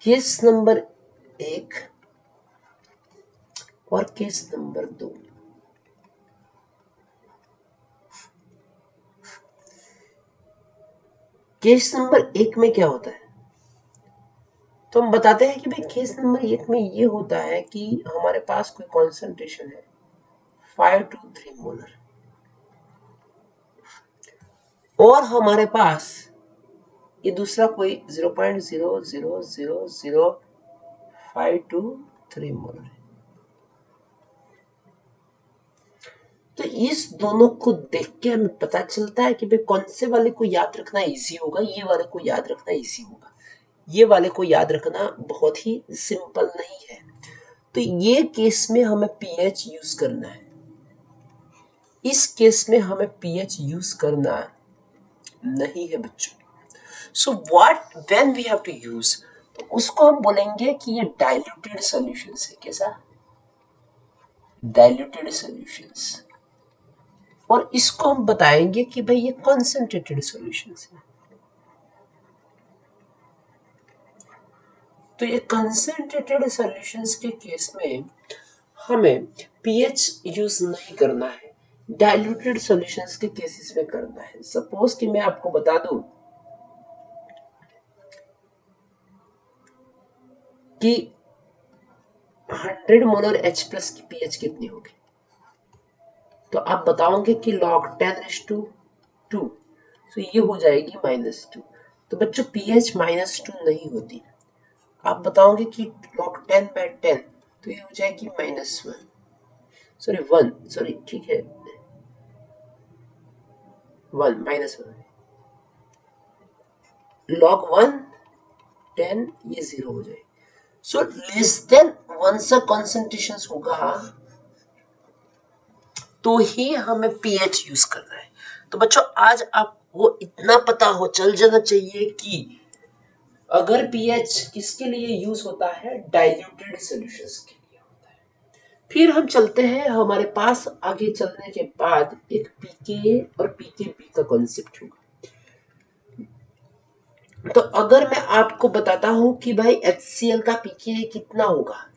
Case number 1 और case number 2। Case number 1 में क्या होता है, तो हम बताते हैं कि भाई केस नंबर 1 में ये होता है कि हमारे पास कोई कॉन्सेंट्रेशन है 5 to 3 मोलर, और हमारे पास ये दूसरा कोई 0.00005 to 3 मोलर है। तो इस दोनों को देख के हमें पता चलता है कि भाई कौन से वाले को याद रखना इजी होगा, ये वाले को याद रखना इजी होगा। ये वाले को याद रखना बहुत ही सिंपल नहीं है। तो ये केस में हमें पीएच यूज करना है, इस केस में हमें पीएच यूज करना नहीं है बच्चों। So what when we have to use, तो उसको हम बोलेंगे कि ये डाइल्यूटेड सॉल्यूशंस है। कैसा? Diluted solutions. और इसको हम बताएंगे कि भाई ये कॉन्सेंट्रेटेड सॉल्यूशंस है। तो ये कंसंट्रेटेड सॉल्यूशंस के केस में हमें पीएच यूज नहीं करना है, डाइल्यूटेड सॉल्यूशंस के केसेस में करना है। सपोज कि मैं आपको बता दूं कि 100 मोलर H प्लस की पीएच कितनी होगी, तो आप बताओगे कि log 10⁻², तो ये हो जाएगी -2। तो बच्चों पीएच -2 नहीं होती। आप बताओगे कि log 10/10, तो ये हो जाएगी -1, सॉरी 1, सॉरी ठीक है 1 -1, log 1 10, ये 0 हो जाएगी। सो लेस देन 1 सा कॉन्सेंट्रेशन होगा तो ही हमें पीएच यूज करना है। तो बच्चों आज आपको इतना पता हो चल जाना चाहिए कि अगर पीएच किसके लिए यूज होता है, डाइल्यूटेड सॉल्यूशंस के लिए होता है। फिर हम चलते हैं, हमारे पास आगे चलने के बाद एक पीके और पीकेबी का कॉन्सेप्ट होगा। तो अगर मैं आपको बताता हूं कि भाई HCl का पीके कितना होगा,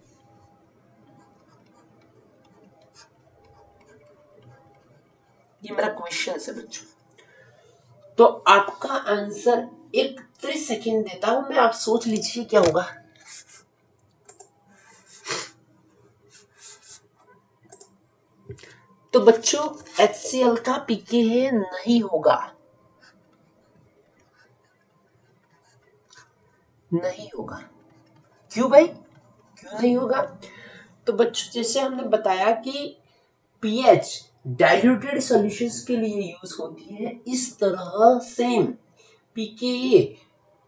ये मेरा क्वेश्चन है बच्चों, तो आपका आंसर एक 30 सेकेंड देता हूं मैं, आप सोच लीजिए क्या होगा। तो बच्चों HCl का पीके नहीं होगा, नहीं होगा। क्यों भाई, क्यों नहीं होगा? तो बच्चों जैसे हमने बताया कि पीएच डाइल्यूटेड सॉल्यूशंस के लिए यूज होती है, इस तरह सेम पीके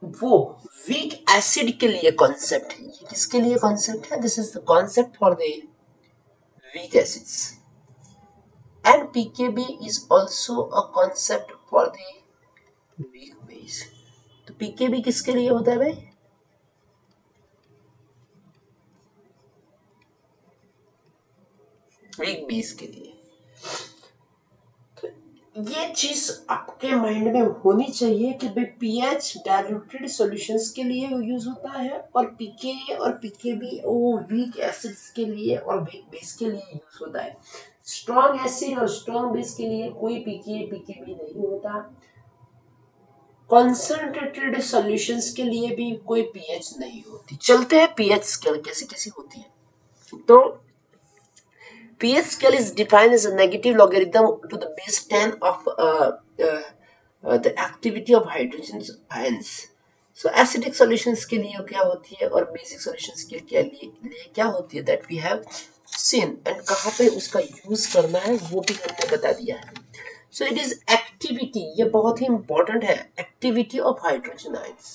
वो वीक एसिड के लिए कॉन्सेप्ट है। ये किसके लिए कॉन्सेप्ट है? This is the concept for the week acids, and pKb is also a concept for the weak base. तो पीकेबी किसके लिए होता है भाई? वीक बेस के लिए। ये चीज आपके माइंड में होनी चाहिए कि भाई पीएच डाइल्यूटेड सॉल्यूशंस के लिए यूज होता है, और पीके और पीकेबी वो वीक एसिड्स के लिए और वीक बेस के लिए यूज होता है। स्ट्रॉन्ग एसिड और स्ट्रॉन्ग बेस के लिए कोई पीके पीकेबी नहीं होता। कॉन्सेंट्रेटेड सॉल्यूशंस के लिए भी कोई पीएच नहीं होती। चलते हैं पीएच स्केल कैसे कैसे होती है। तो pH scale is defined as a negative logarithm to the base 10 of the activity of hydrogen ions. So acidic solutions के लिए क्या होती है और basic solutions के लिए क्या होती है, that we have seen, and कहाँ पे उसका यूज करना है वो भी हमने बता दिया है। So it is activity, ये बहुत ही important है, activity of hydrogen ions।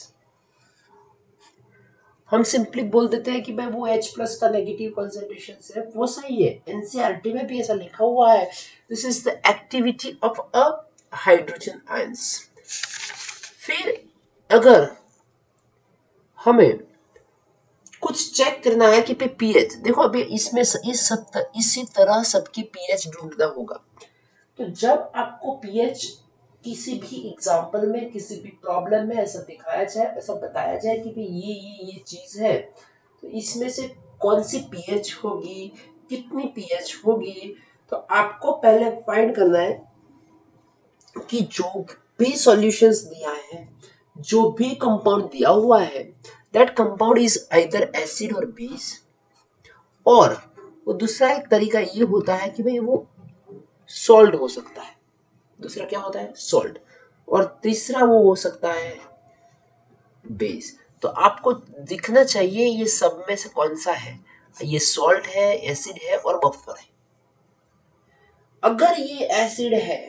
हम सिंपली बोल देते हैं कि भाई वो H प्लस का नेगेटिव कॉन्सेंट्रेशन है, वो सही है, एनसीईआरटी में भी ऐसा लिखा हुआ है, this is the activity of a hydrogen ions. फिर अगर हमें कुछ चेक करना है कि पे पीएच, देखो अभी इसमें इसी तरह सबकी पीएच ढूंढना होगा। तो जब आपको पीएच किसी भी एग्जाम्पल में, किसी भी प्रॉब्लम में ऐसा दिखाया जाए, ऐसा बताया जाए कि भाई ये चीज है, तो इसमें से कौन सी पीएच होगी, कितनी पीएच होगी, तो आपको पहले फाइंड करना है कि जो भी सॉल्यूशंस दिया है, जो भी कंपाउंड दिया हुआ है, that compound is either acid और बेस। और वो दूसरा एक तरीका ये होता है कि भाई वो सॉल्ट हो सकता है, दूसरा क्या होता है, सॉल्ट, और तीसरा वो हो सकता है बेस। तो आपको दिखना चाहिए ये सब में से कौन सा है, ये सॉल्ट है, एसिड है और बफर है। अगर ये एसिड है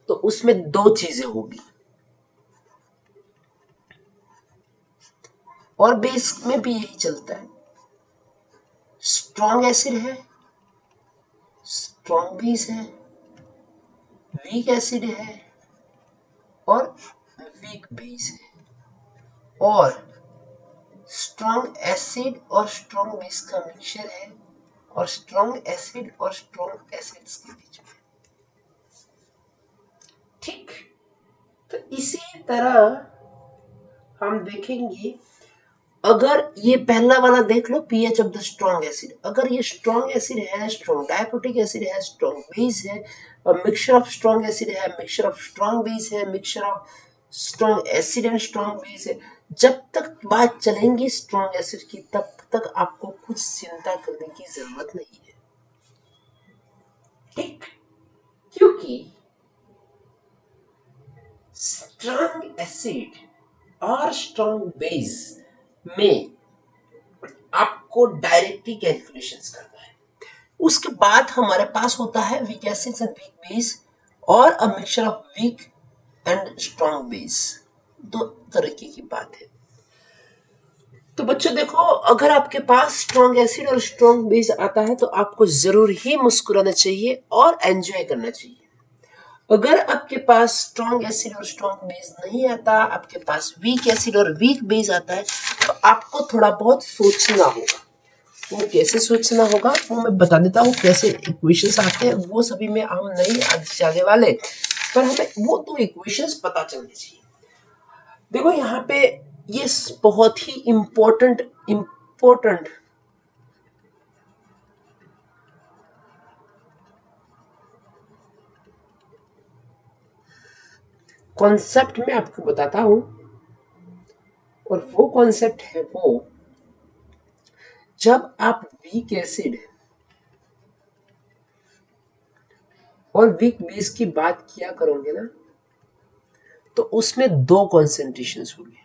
तो उसमें दो चीजें होगी, और बेस में भी यही चलता है, स्ट्रॉन्ग एसिड है, स्ट्रॉन्ग बेस है, वीक एसिड है और वीक बेस है। और स्ट्रॉन्ग एसिड और स्ट्रॉन्ग बेस का मिक्सचर है, और स्ट्रॉन्ग एसिड और स्ट्रॉन्ग एसिड्स के बीच में। ठीक, तो इसी तरह हम देखेंगे, अगर ये पहला वाला देख लो, pH of the strong acid, अगर ये स्ट्रॉन्ग एसिड है, स्ट्रॉन्ग डायप्रोटिक एसिड है, स्ट्रॉन्ग बेस है, और मिक्सचर ऑफ स्ट्रॉन्ग एसिड है, मिक्सचर ऑफ स्ट्रॉन्ग बेस है, mixture of strong acid and strong base है, जब तक बात चलेंगी स्ट्रॉन्ग एसिड की, तब तक आपको कुछ चिंता करने की जरूरत नहीं है। ठीक, क्योंकि स्ट्रॉन्ग एसिड और स्ट्रॉन्ग बेस में आपको डायरेक्टली कैलकुलेशंस करना है। उसके बाद हमारे पास होता है weak acids and weak base, और a mixture of weak and strong base, दो तरीके की बात है। तो बच्चों देखो, अगर आपके पास स्ट्रॉन्ग एसिड और स्ट्रॉन्ग बेस आता है तो आपको जरूर ही मुस्कुराना चाहिए और एंजॉय करना चाहिए। अगर आपके पास स्ट्रॉन्ग एसिड और स्ट्रॉन्ग बेस नहीं आता, आपके पास वीक एसिड और वीक बेस आता है, तो आपको थोड़ा बहुत सोचना होगा। वो कैसे सोचना होगा वो मैं बता देता हूँ, कैसे इक्वेशंस आते हैं वो सभी में हम नहीं आज जाने वाले, पर हमें वो दो इक्वेशंस पता चलनी चाहिए। देखो यहाँ पे ये बहुत ही इम्पोर्टेंट कॉन्सेप्ट मैं आपको बताता हूँ, और वो कॉन्सेप्ट है वो, जब आप वीक एसिड और वीक बेस की बात किया करोगे ना, तो उसमें दो कॉन्सेंट्रेशंस होंगे।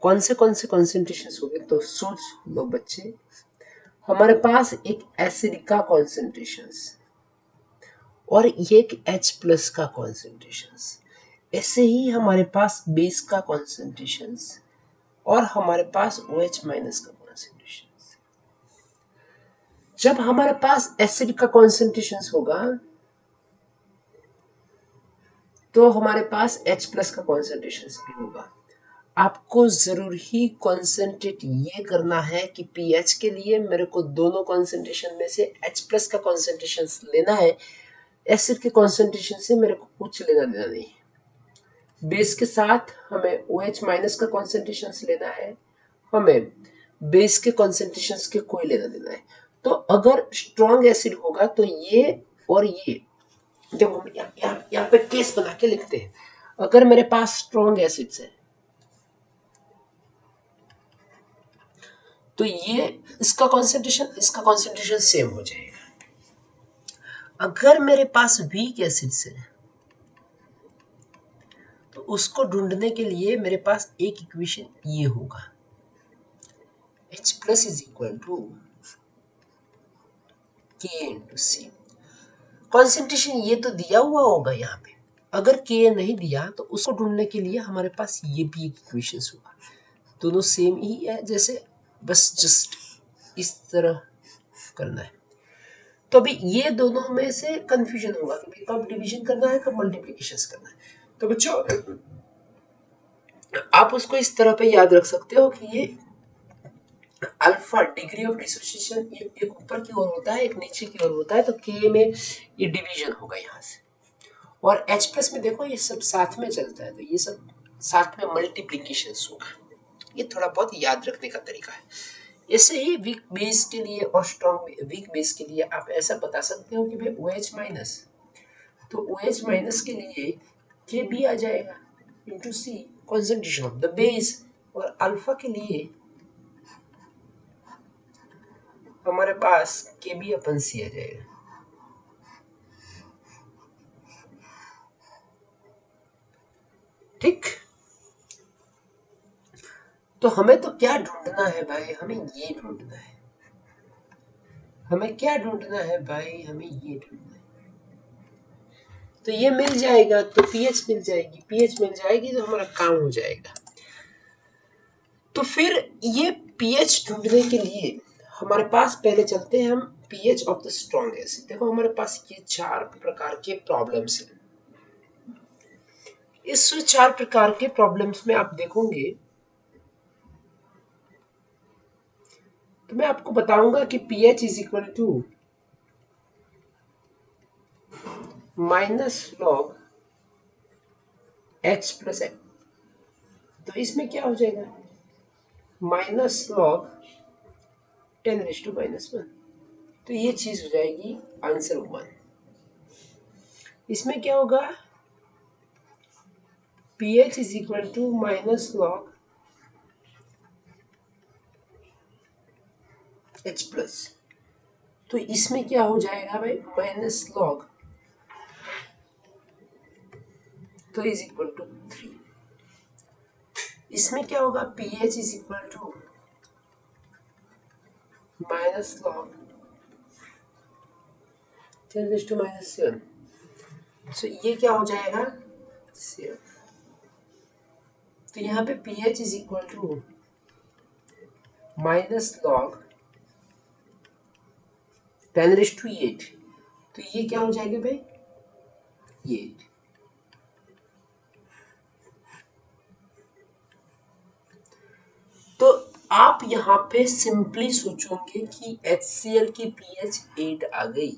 कौन से कॉन्सेंट्रेशंस होंगे, तो सोच लो बच्चे, हमारे पास एक एसिड का कॉन्सेंट्रेशंस और एक H+ का कॉन्सेंट्रेशंस, ऐसे ही हमारे पास बेस का कॉन्सेंट्रेशंस और हमारे पास OH- का कॉन्सेंट्रेशंस। जब हमारे पास एसिड का कॉन्सेंट्रेशंस होगा तो हमारे पास H+ का कॉन्सेंट्रेशंस भी होगा। आपको जरूर ही कॉन्सेंट्रेट ये करना है कि पीएच के लिए मेरे को दोनों कॉन्सेंट्रेशन में से H+ का कॉन्सेंट्रेशन लेना है, एसिड के कॉन्सेंट्रेशन से मेरे को कुछ लेना देना नहीं है। बेस के साथ हमें OH- का कॉन्सेंट्रेशन लेना है, हमें बेस के कॉन्सेंट्रेशन के कोई लेना देना है। तो अगर स्ट्रॉन्ग एसिड होगा तो ये और ये, जब हम यहाँ पे केस बना के लिखते हैं, अगर मेरे पास स्ट्रॉन्ग एसिड्स है तो ये इसका कॉन्सेंट्रेशन सेम हो जाएगा। अगर मेरे पास वीक एसिड्स है तो उसको ढूंढने के लिए मेरे पास एक इक्वेशन ये होगा, H+ is equal to K into C। Concentration ये तो दिया हुआ होगा यहाँ पे, अगर K नहीं दिया तो उसको ढूंढने के लिए हमारे पास ये भी एक इक्वेशन होगा। दोनों सेम ही है, जैसे बस जस्ट इस तरह करना है। तो अभी ये दोनों में से कंफ्यूजन होगा कि कब डिवीजन करना है, कब मल्टीप्लिकेशन करना है। तो बच्चों आप उसको इस तरह पे याद रख सकते हो कि ये अल्फा डिग्री ऑफ डिसोसिएशन, एक ऊपर की ओर होता है एक नीचे की ओर होता है, तो के में ये डिवीजन होगा यहाँ से। और H प्लस में देखो ये सब साथ में चलता है, तो ये सब साथ में मल्टीप्लीकेशन होगा। ये थोड़ा बहुत याद रखने का तरीका है। ऐसे ही वीक बेस के लिए और स्ट्रॉन्ग वीक बेस के लिए आप ऐसा बता सकते हो कि भाई OH माइनस, तो OH माइनस के लिए Kb आ जाएगा into C concentration of the base, और अल्फा के लिए हमारे पास Kb अपन सी आ जाएगा। ठीक, तो हमें तो क्या ढूंढना है भाई, हमें ये ढूंढना है। हमें क्या ढूंढना है भाई, हमें ये ढूंढना है। तो ये मिल जाएगा तो पीएच मिल जाएगी, पीएच मिल जाएगी तो हमारा काम हो जाएगा। तो फिर ये पीएच ढूंढने के लिए हमारे पास पहले चलते हैं हम pH of the strong acid. देखो हमारे पास ये 4 प्रकार के प्रॉब्लम्स हैं। इस 4 प्रकार के प्रॉब्लम्स में आप देखोगे तो मैं आपको बताऊंगा कि pH is equal to minus log H plus X, तो इसमें क्या हो जाएगा माइनस लॉग 10⁻⁻1, तो ये चीज हो जाएगी आंसर 1। इसमें क्या होगा pH is equal to minus log H plus, तो इसमें क्या हो जाएगा भाई माइनस लॉग, तो इज इक्वल टू 3। इसमें क्या होगा pH is equal to minus log 10⁻⁻7, तो ये क्या हो जाएगा 7। तो यहाँ पे pH is equal to minus log 10⁸8, तो ये क्या हो जाएगा भाई ये। तो आप यहाँ पे सिंपली सोचोगे कि HCl की pH 8 आ गई,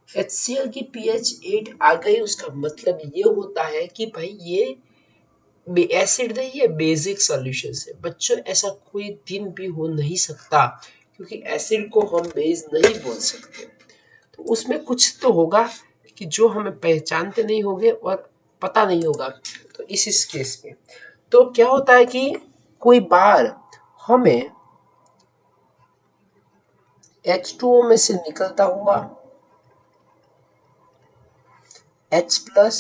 HCl की pH 8 आ गई, उसका मतलब ये होता है कि भाई ये एसिड नहीं है, बेसिक सॉल्यूशन है। बच्चों ऐसा कोई दिन भी हो नहीं सकता, क्योंकि एसिड को हम बेस नहीं बोल सकते, तो उसमें कुछ तो होगा कि जो हमें पहचानते नहीं होंगे और पता नहीं होगा। तो इस केस में तो क्या होता है कि कोई बार हमें H2O में से निकलता हुआ H प्लस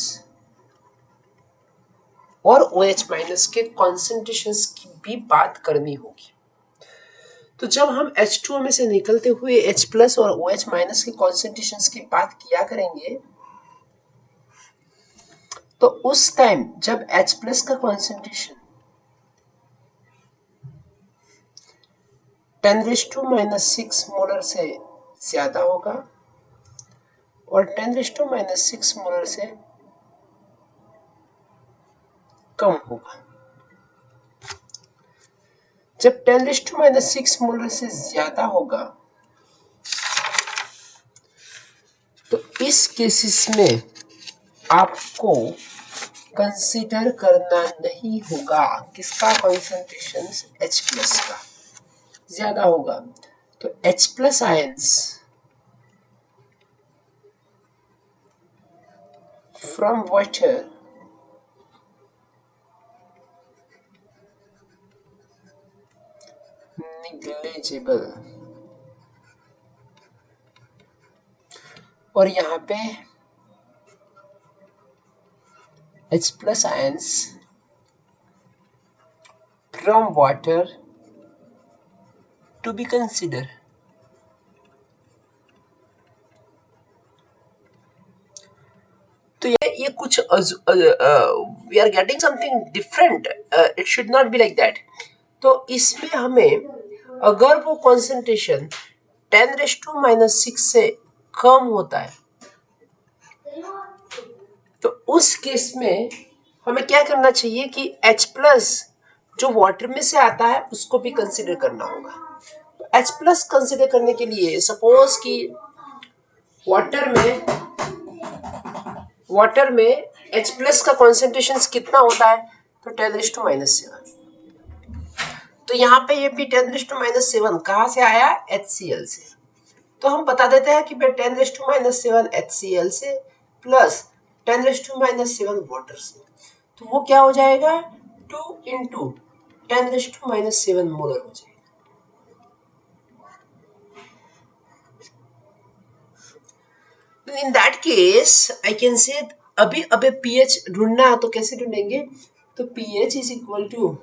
और OH माइनस के कॉन्सेंट्रेशंस की भी बात करनी होगी। तो जब हम H2O में से निकलते हुए H प्लस और OH माइनस के कॉन्सेंट्रेशंस की बात किया करेंगे, तो उस टाइम जब H प्लस का कॉन्सेंट्रेशन 10⁻⁻6 मोलर से ज्यादा होगा और 10⁻⁻6 मोलर से कम होगा। जब 10⁻⁻6 मोलर से ज्यादा होगा तो इस केसेस में आपको कंसीडर करना नहीं होगा किसका कॉन्सेंट्रेशन H प्लस का ज्यादा होगा, तो H plus ions from water negligible, और यहाँ पे H plus ions from water to be consider. तो ये कुछ we are getting something different, it should not be like that. तो इसमें हमें अगर वो कॉन्सेंट्रेशन 10⁻⁻6 से कम होता है तो उस केस में हमें क्या करना चाहिए कि H प्लस जो वाटर में से आता है उसको भी कंसीडर करना होगा। H प्लस कंसिडर करने के लिए सपोज कि वाटर में H प्लस का कॉन्सेंट्रेशन कितना होता है, तो 10⁻⁻⁷। तो यहाँ पे ये भी 10⁻⁷ कहाँ से आया, HCl से। तो हम बता देते हैं कि 10⁻⁷ HCl से प्लस 10⁻⁷ वाटर से, तो वो क्या हो जाएगा, 2 × 10⁻⁷ मोलर हो जाएगा। In that case I can say अभी pH ढूंढना है, तो कैसे ढूंढेंगे, तो pH is equal to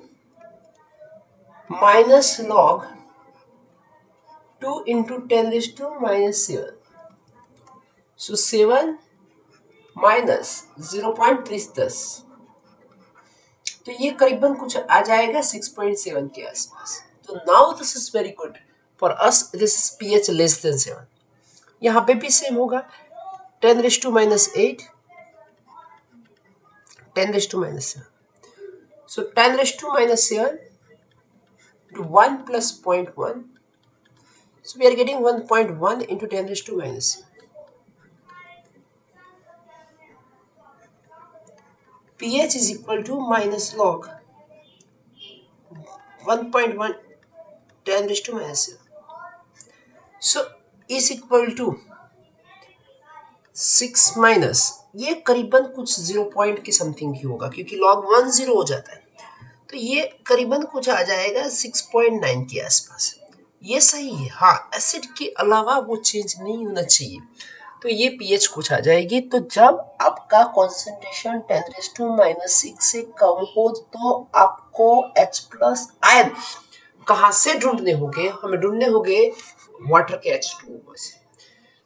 -log 2 × 10⁻⁷। So 7 minus 0.30, तो ये करीबन कुछ आ जाएगा 6.7 के आसपास। तो now this is very good for us, this is pH less than 7। यहाँ पे भी सेम होगा, 10⁻⁸, 10⁻⁷। So 10⁻⁷ to 1 plus 0.1. So we are getting 1.1 into 10⁻⁷. pH is equal to minus log 1.1 10⁻⁷. So is equal to 6 minus, ये करीबन कुछ 0 point के something ही होगा, क्योंकि लॉग 1 0 हो जाता है, तो ये करीबन कुछ आ जाएगा 6.9 के आसपास। ये सही है, हाँ, एसिड के अलावा वो चेंज नहीं होना चाहिए, तो ये pH कुछ आ जाएगी। तो जब आपका कॉन्सेंट्रेशन 10⁻⁻⁶ से कम हो, तो आपको H प्लस आयन कहाँ से ढूंढने होंगे, हमें ढूंढने होंगे वाटर के H2O से।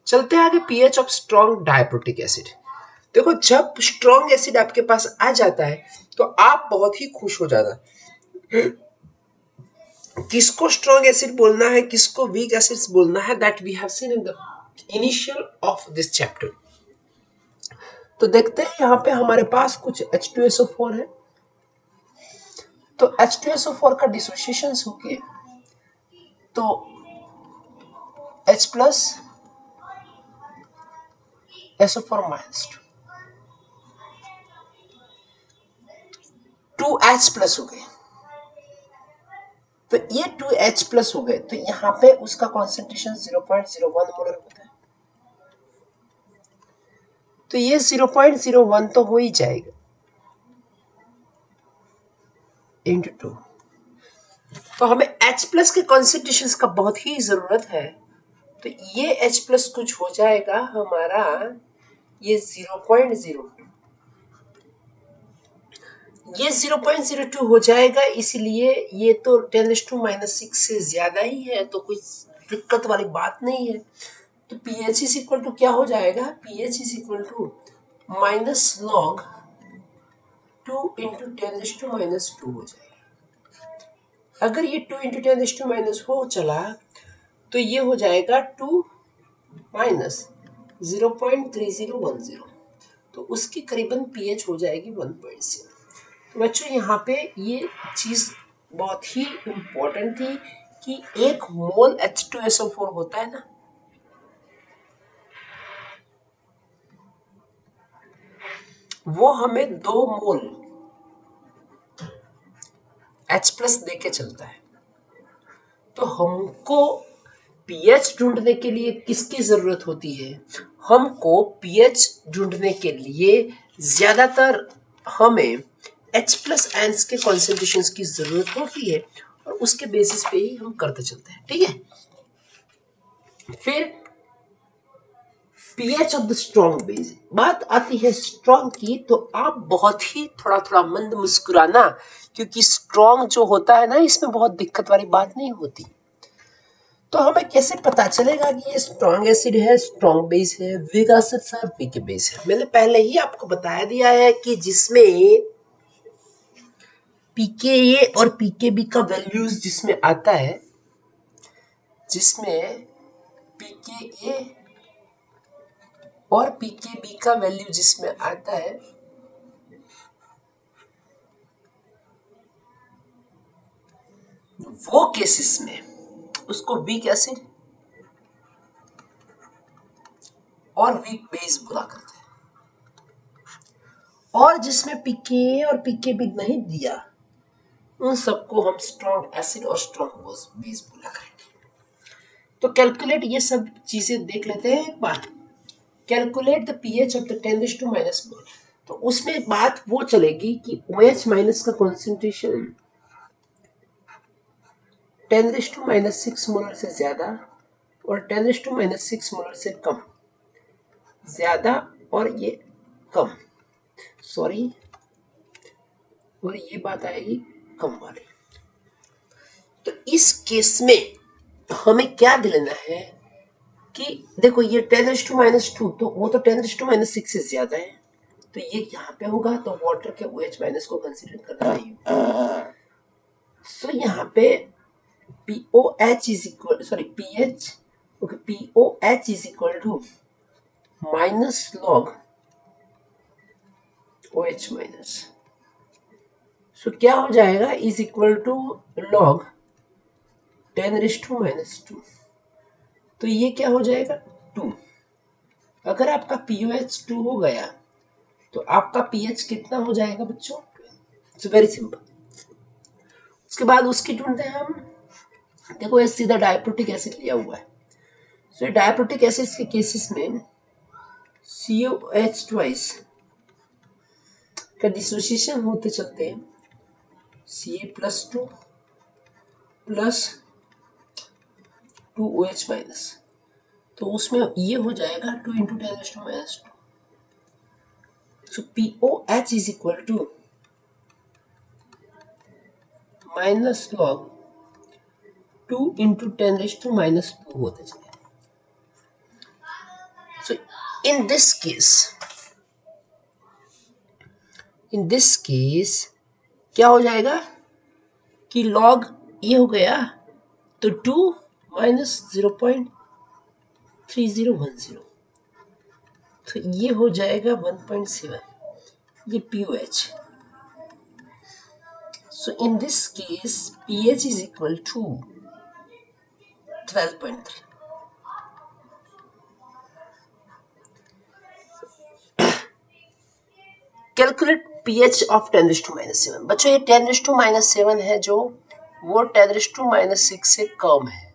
चलते हैं आगे, pH of strong diprotic acid. देखो, जब स्ट्रॉन्ग एसिड आपके पास आ जाता है तो आप बहुत ही खुश हो जाना। किसको स्ट्रॉन्ग एसिड बोलना है, किसको वीक एसिड्स बोलना है, that we have seen in the initial of this chapter. तो देखते हैं, यहाँ पे हमारे पास कुछ H2SO4 है, तो H2SO4 का डिसोसिएशन होके तो H plus SO4 minus 2H plus हो गए, तो ये 2H प्लस हो गए, तो यहाँ पे उसका कॉन्सेंट्रेशन 0.01 मोलर होता है, तो ये 0.01 तो हो ही जाएगा into 2। तो हमें H प्लस के कॉन्सेंट्रेशन का बहुत ही जरूरत है, तो ये H प्लस कुछ हो जाएगा हमारा, ये 0.02, ये 0.02 हो जाएगा, इसलिए ये तो 10⁻⁻⁶ से ज्यादा ही है, तो कोई दिक्कत वाली बात नहीं है। तो pH इज इक्वल टू क्या हो जाएगा, pH is equal to minus log 2 × 10⁻⁻² हो जाएगा। अगर ये 2 × 10⁻⁻ हो चला, तो ये हो जाएगा 2 माइनस 0.3010, तो उसकी करीबन pH हो जाएगी 1.7। तो बच्चों, यहाँ पे ये चीज बहुत ही इम्पोर्टेंट थी कि 1 मोल H2SO4 होता है ना, वो हमें 2 मोल H प्लस देके चलता है। तो हमको pH ढूंढने के लिए किसकी जरूरत होती है, हमको pH ढूंढने के लिए ज्यादातर हमें H प्लस आयंस के कॉन्सेंट्रेशन की जरूरत होती है, और उसके बेसिस पे ही हम करते चलते हैं, ठीक है। फिर pH of the strong base, बात आती है स्ट्रॉन्ग की, तो आप बहुत ही थोड़ा थोड़ा मंद मुस्कुराना, क्योंकि स्ट्रॉन्ग जो होता है ना, इसमें बहुत दिक्कत वाली बात नहीं होती। तो हमें कैसे पता चलेगा कि ये स्ट्रॉन्ग एसिड है, स्ट्रॉन्ग बेस है, वीक एसिड है, वीक बेस है। मैंने पहले ही आपको बताया दिया है कि जिसमें pKa और pKb का वैल्यूज जिसमें आता है, जिसमें pKa और pKb का वैल्यू जिसमें आता है, वो केसेस में उसको वीक एसिड और वीक बेस बोला करते हैं। और जिसमें पीके और पीकेबी नहीं दिया उन सबको हम स्ट्रॉन्ग एसिड और स्ट्रॉन्ग बेस बोला करेंगे। तो कैलकुलेट ये सब चीजें देख लेते हैं एक बार। Calculate the pH of the 10⁻⁻⁻। तो उसमें बात वो चलेगी कि OH माइनस का कॉन्सेंट्रेशन 10⁻⁻6 मोलर से ज्यादा और 10⁻⁻6 मोलर से कम, ज्यादा और ये कम, सॉरी, और ये बात आएगी कम वाली। तो इस केस में हमें क्या लेना है कि देखो ये 10⁻², तो वो तो 10⁻6 से ज्यादा है, तो ये यहाँ पे होगा, तो वाटर के OH माइनस को कंसीडर करना ही होगा। सो यहाँ पे POH is equal, sorry pH, okay, POH is equal to minus log OH minus. So क्या हो जाएगा, इज इक्वल टू लॉग 10⁻²। तो ये क्या हो जाएगा 2। अगर आपका POH 2 हो गया तो आपका पीएच कितना हो जाएगा बच्चों, इट्स वेरी सिंपल। उसके बाद उसकी ढूंढते हैं हम। देखो ये सीधा डायप्रोटिक एसिड लिया हुआ है। सो डायप्रोटिक एसिड के केसेस में COH ट्वाइस का डिसोसिएशन होते चलते हैं Ca+2 प्लस 2OH माइनस, तो उसमें ये हो जाएगा 2 × 10⁻²। So POH is equal to minus log 2 × 10⁻² होते चले। So in this case क्या हो जाएगा कि log ये हो गया, तो 2 माइनस 0.3010, तो ये हो जाएगा 1.7, ये POH। So in this case pH is equal to 12.3। Calculate pH of 10⁻⁻7। बच्चों ये 10⁻⁻7 है जो वो 10⁻⁻6 से कम है,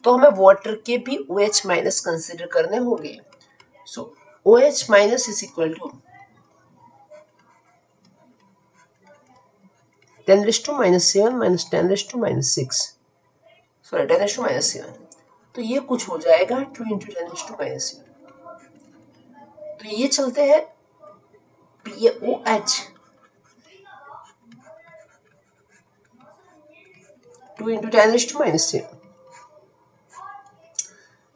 तो हमें वाटर के भी OH माइनस कंसिडर करने होंगे। So OH minus is equal to 10⁻⁻7 minus 10⁻⁻6, sorry 10⁻⁻7, तो ये कुछ हो जाएगा 2 × 10⁻⁻7। तो ये चलते हैं POH 2 × 10⁻⁻7,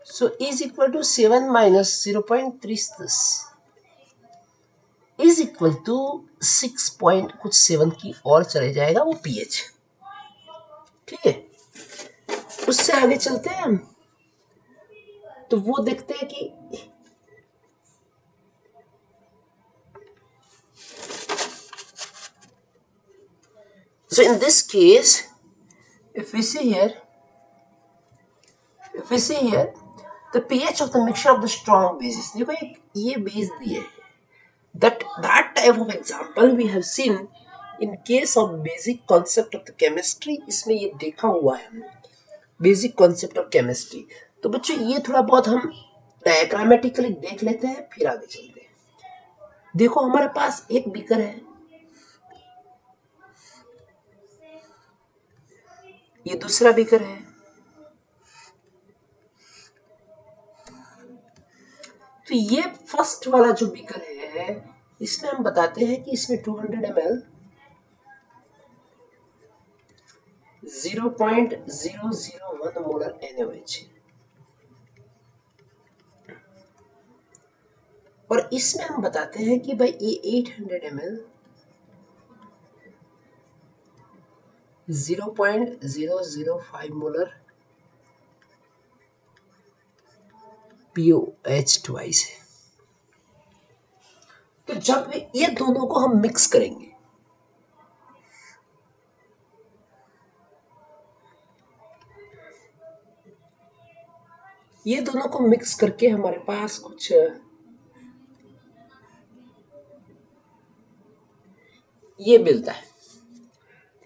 so is equal to 7 minus 0.30 is equal to 6.7 की और चले जाएगा वो पीएच। ठीक है, उससे आगे चलते हैं हम, तो वो देखते हैं कि so in this case if we see here the pH of the mixture of the strong bases, देखो ये बेस दिए हैं, that type of example we have seen in case of basic concept of the chemistry। इसमें ये देखा हुआ है basic concept of chemistry. तो बच्चों ये थोड़ा बहुत हम डायग्रामेटिकली देख लेते हैं, फिर आगे चलते हैं। देखो हमारे पास एक बीकर है, ये दूसरा बीकर है, तो ये फर्स्ट वाला जो बीकर है इसमें हम बताते हैं कि इसमें 200 ml 0.001 मोलर NaOH है, और इसमें हम बताते हैं कि भाई ये 800 ml 0.005 मोलर POH ट्वाइस है। तो जब ये दोनों को हम मिक्स करेंगे ये दोनों को मिक्स करके हमारे पास कुछ ये मिलता है।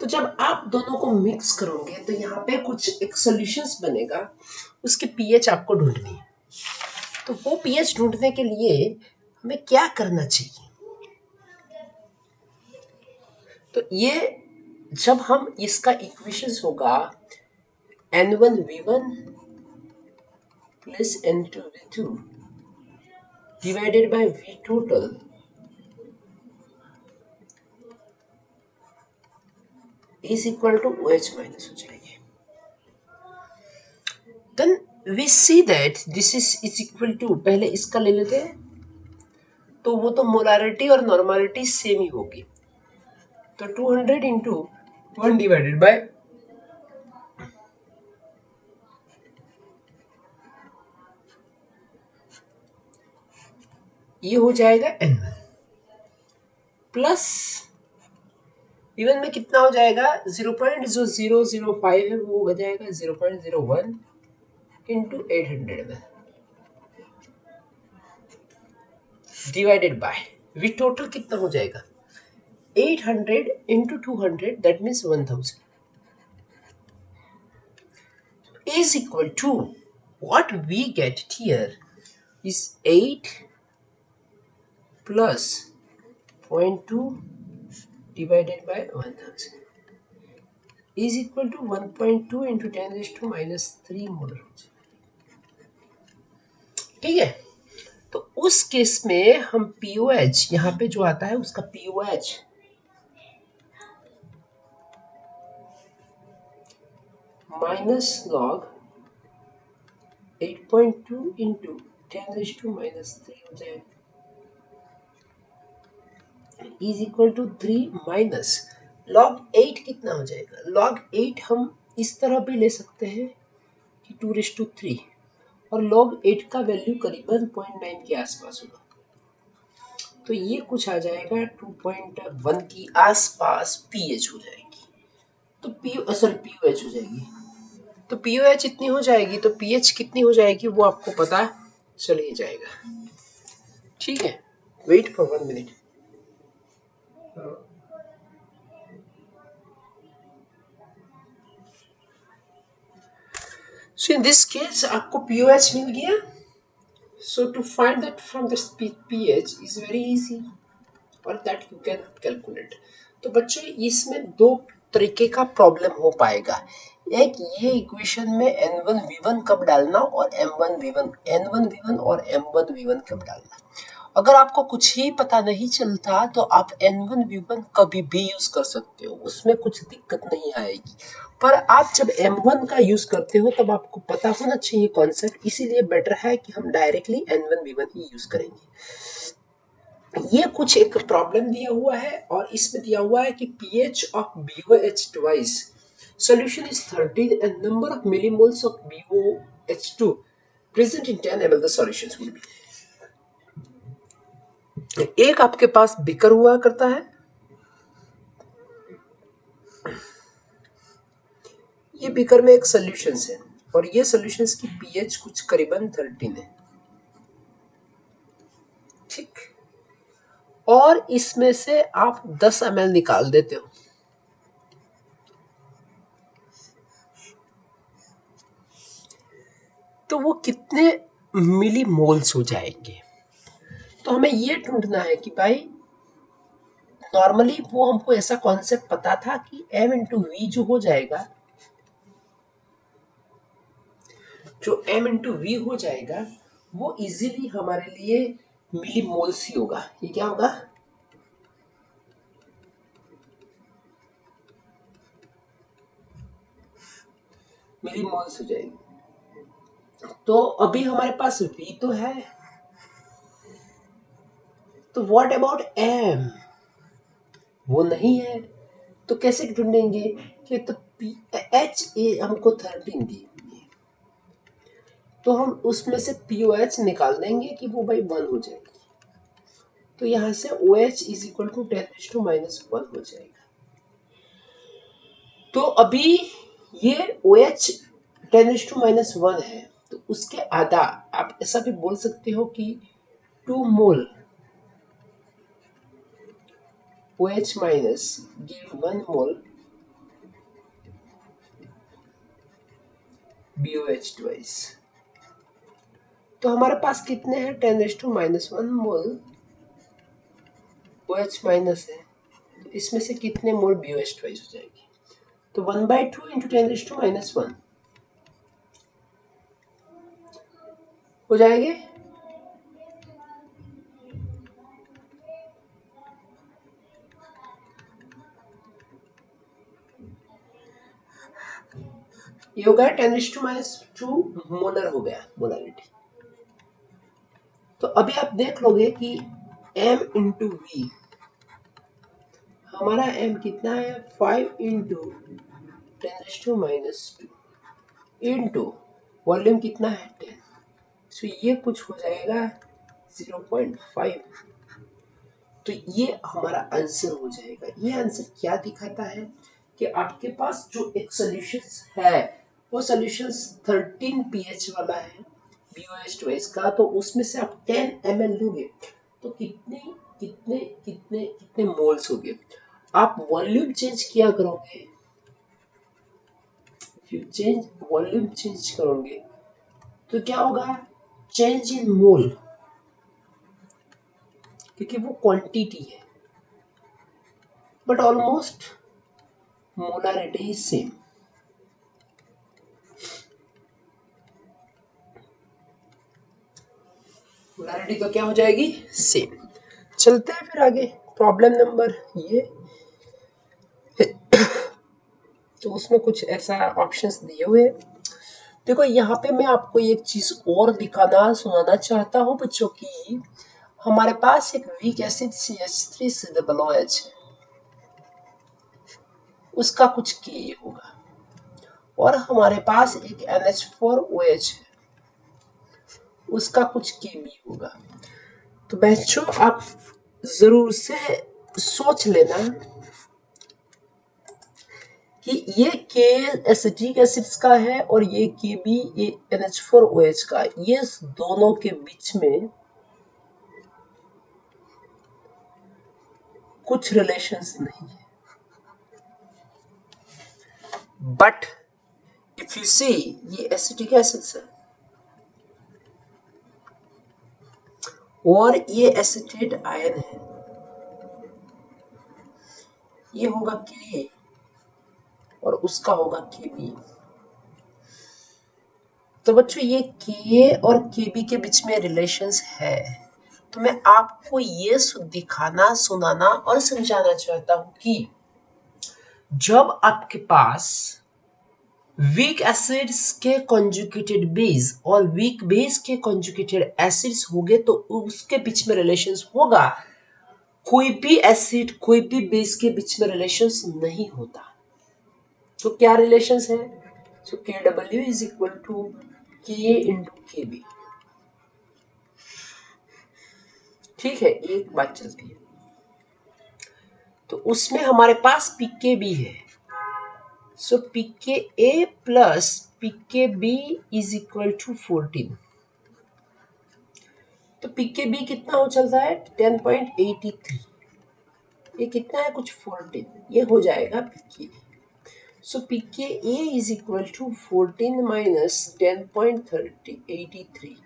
तो जब आप दोनों को मिक्स करोगे तो यहाँ पे कुछ एक सॉल्यूशंस बनेगा, उसकी पीएच आपको ढूंढनी है। तो वो पीएच ढूंढने के लिए हमें क्या करना चाहिए? तो ये जब हम इसका इक्वेशंस होगा N1V1 plus N2V2 divided by V total is equal to OH minus हो जाएगी। Then we see that this is equal to, पहले इसका ले लेते हैं, तो वो तो मोलारिटी और नॉर्मलिटी सेम ही होगी। तो 200 इंटू 1 डिवाइडेड बाय ये हो जाएगा N प्लस इवन में कितना हो जाएगा 0.0005 है वो हो जाएगा 0.01 इंटू 800 में डिवाइडेड बाय वी टोटल कितना हो जाएगा 800 into 200 that means 1000 is equal to what we get here is 8 plus 0.2 divided by 1000 is equal to 1.2 into 10 raised to minus 3 molar. ठीक है, तो उस केस में हम POH यहाँ पे जो आता है उसका POH minus log 8.2 into 10 raised to minus 3 हो जाएगा is equal to 3 minus log 8 कितना हो जाएगा। लॉग 8 हम इस तरह भी ले सकते हैं कि 2/3 और लॉग 8 का वैल्यू करीबन 0.9 के आसपास होगा, तो ये कुछ आ जाएगा 2.1 की आसपास पीएच हो जाएगी। तो पीओएच हो जाएगी, तो पीओएच इतनी हो जाएगी, तो पीएच कितनी हो जाएगी वो आपको पता चल ही जाएगा। ठीक है, wait for 1 minute. So in this case आपको pOH मिल गया। So to find that from this pH is very easy or that you can calculate। तो बच्चों इसमें दो तरीके का प्रॉब्लम हो पाएगा। एक ये इक्वेशन में N1V1 कब डालना और N1V1 और M1V1 कब डालना। अगर आपको कुछ ही पता नहीं चलता तो आप N1V1 कभी भी यूज कर सकते हो, उसमें कुछ दिक्कत नहीं आएगी। पर आप जब M1 का यूज करते हो तब आपको पता होना चाहिए कॉन्सेप्ट, इसीलिए बेटर है कि हम डायरेक्टली N1V1 ही यूज करेंगे। ये कुछ एक प्रॉब्लम दिया हुआ है और इसमें दिया हुआ है कि pH of BOH twice solution is 13 and number of millimoles of BOH2 present in 10 ml the solutions will be। एक आपके पास बीकर हुआ करता है, ये बीकर में एक सॉल्यूशन है और ये सॉल्यूशंस की पीएच कुछ करीबन 13 है। ठीक, और इसमें से आप 10 ml निकाल देते हो, तो वो कितने मिली मोल्स हो जाएंगे। तो हमें ये ढूंढना है कि भाई नॉर्मली वो हमको ऐसा कॉन्सेप्ट पता था कि M इंटू वी जो हो जाएगा, जो M इंटू वी हो जाएगा वो इजीली हमारे लिए मिली मोल्स ही होगा। ये क्या होगा, मिली मोल्स हो जाएगी। तो अभी हमारे पास V तो है, तो व्हाट अबाउट M, वो नहीं है, तो कैसे ढूंढेंगे कि तो H हमको 13 दी, तो हम उसमें से POH निकाल देंगे कि वो भाई 1 हो जाएगी, तो यहाँ से OH इज इक्वल टू 10⁻⁻1 हो जाएगा। तो अभी ये OH 10⁻⁻1 है, तो उसके आधा, आप ऐसा भी बोल सकते हो कि 2 मोल OH माइनस गिव 1 मोल BOH ट्वाइस। तो हमारे पास कितने हैं, 10⁻⁻1 मोल OH माइनस है, तो इसमें से कितने मोल BOH ट्वाइस हो जाएगी, तो 1/2 इंटू 10⁻⁻1 हो जाएंगे। ये हो गया 10⁻2 मोलर हो गया मोलारिटी। तो अभी आप देख लोगे कि m इंटू वी, हमारा m कितना है, 5 इंटू 10⁻² इंटू वॉल्यूम कितना है 10, तो ये कुछ हो जाएगा 0.5। तो ये हमारा आंसर हो जाएगा। ये आंसर क्या दिखाता है कि आपके पास जो एक सॉल्यूशन है वो सॉल्यूशन 13 pH वाला है BOH का, तो उसमें से आप 10 ml लोगे तो कितने कितने कितने कितने मोल्स होंगे। आप वॉल्यूम चेंज किया करोगे, वॉल्यूम चेंज करोगे तो क्या होगा, चेंज इन मोल, क्योंकि वो क्वांटिटी है, but almost molarity is same. Molarity तो क्या हो जाएगी, सेम। चलते हैं फिर आगे, प्रॉब्लम नंबर ये तो उसमें कुछ ऐसा ऑप्शंस दिए हुए। देखो यहाँ पे मैं आपको एक चीज और दिखाना सुनाना चाहता हूँ बच्चों की, हमारे पास एक वीक एसिड CH3COOH है, उसका कुछ के होगा, और हमारे पास एक NH4OH है, उसका कुछ Kb होगा। तो बच्चों आप जरूर से सोच लेना कि ये K एसिटिक एसिड्स का है और ये Kb ये NH4OH का, ये दोनों के बीच में कुछ रिलेशंस नहीं है। बट इफ यू सी ये एसिटिक एसिड्स है और ये एसिटेट आयन है, ये होगा Ka और उसका होगा Kb। तो बच्चों ये Ka और Kb के बीच में रिलेशंस है, तो मैं आपको ये दिखाना सुनाना और समझाना चाहता हूं कि जब आपके पास वीक एसिड्स के कॉन्जुगेटेड बेस और वीक बेस के कॉन्जुगेटेड एसिड्स होंगे तो उसके बीच में रिलेशंस होगा। कोई भी एसिड कोई भी बेस के बीच में रिलेशंस नहीं होता। तो क्या रिलेशंस है, so KW is equal to Ka into Kb। ठीक है, एक बात चलती है, तो उसमें हमारे पास pKb है, so pKa plus pKb is equal to 14। तो pKb कितना हो चलता है 10.83, ये कितना है कुछ 14, ये हो जाएगा pKa। So pKa is equal to 14 minus 10.83,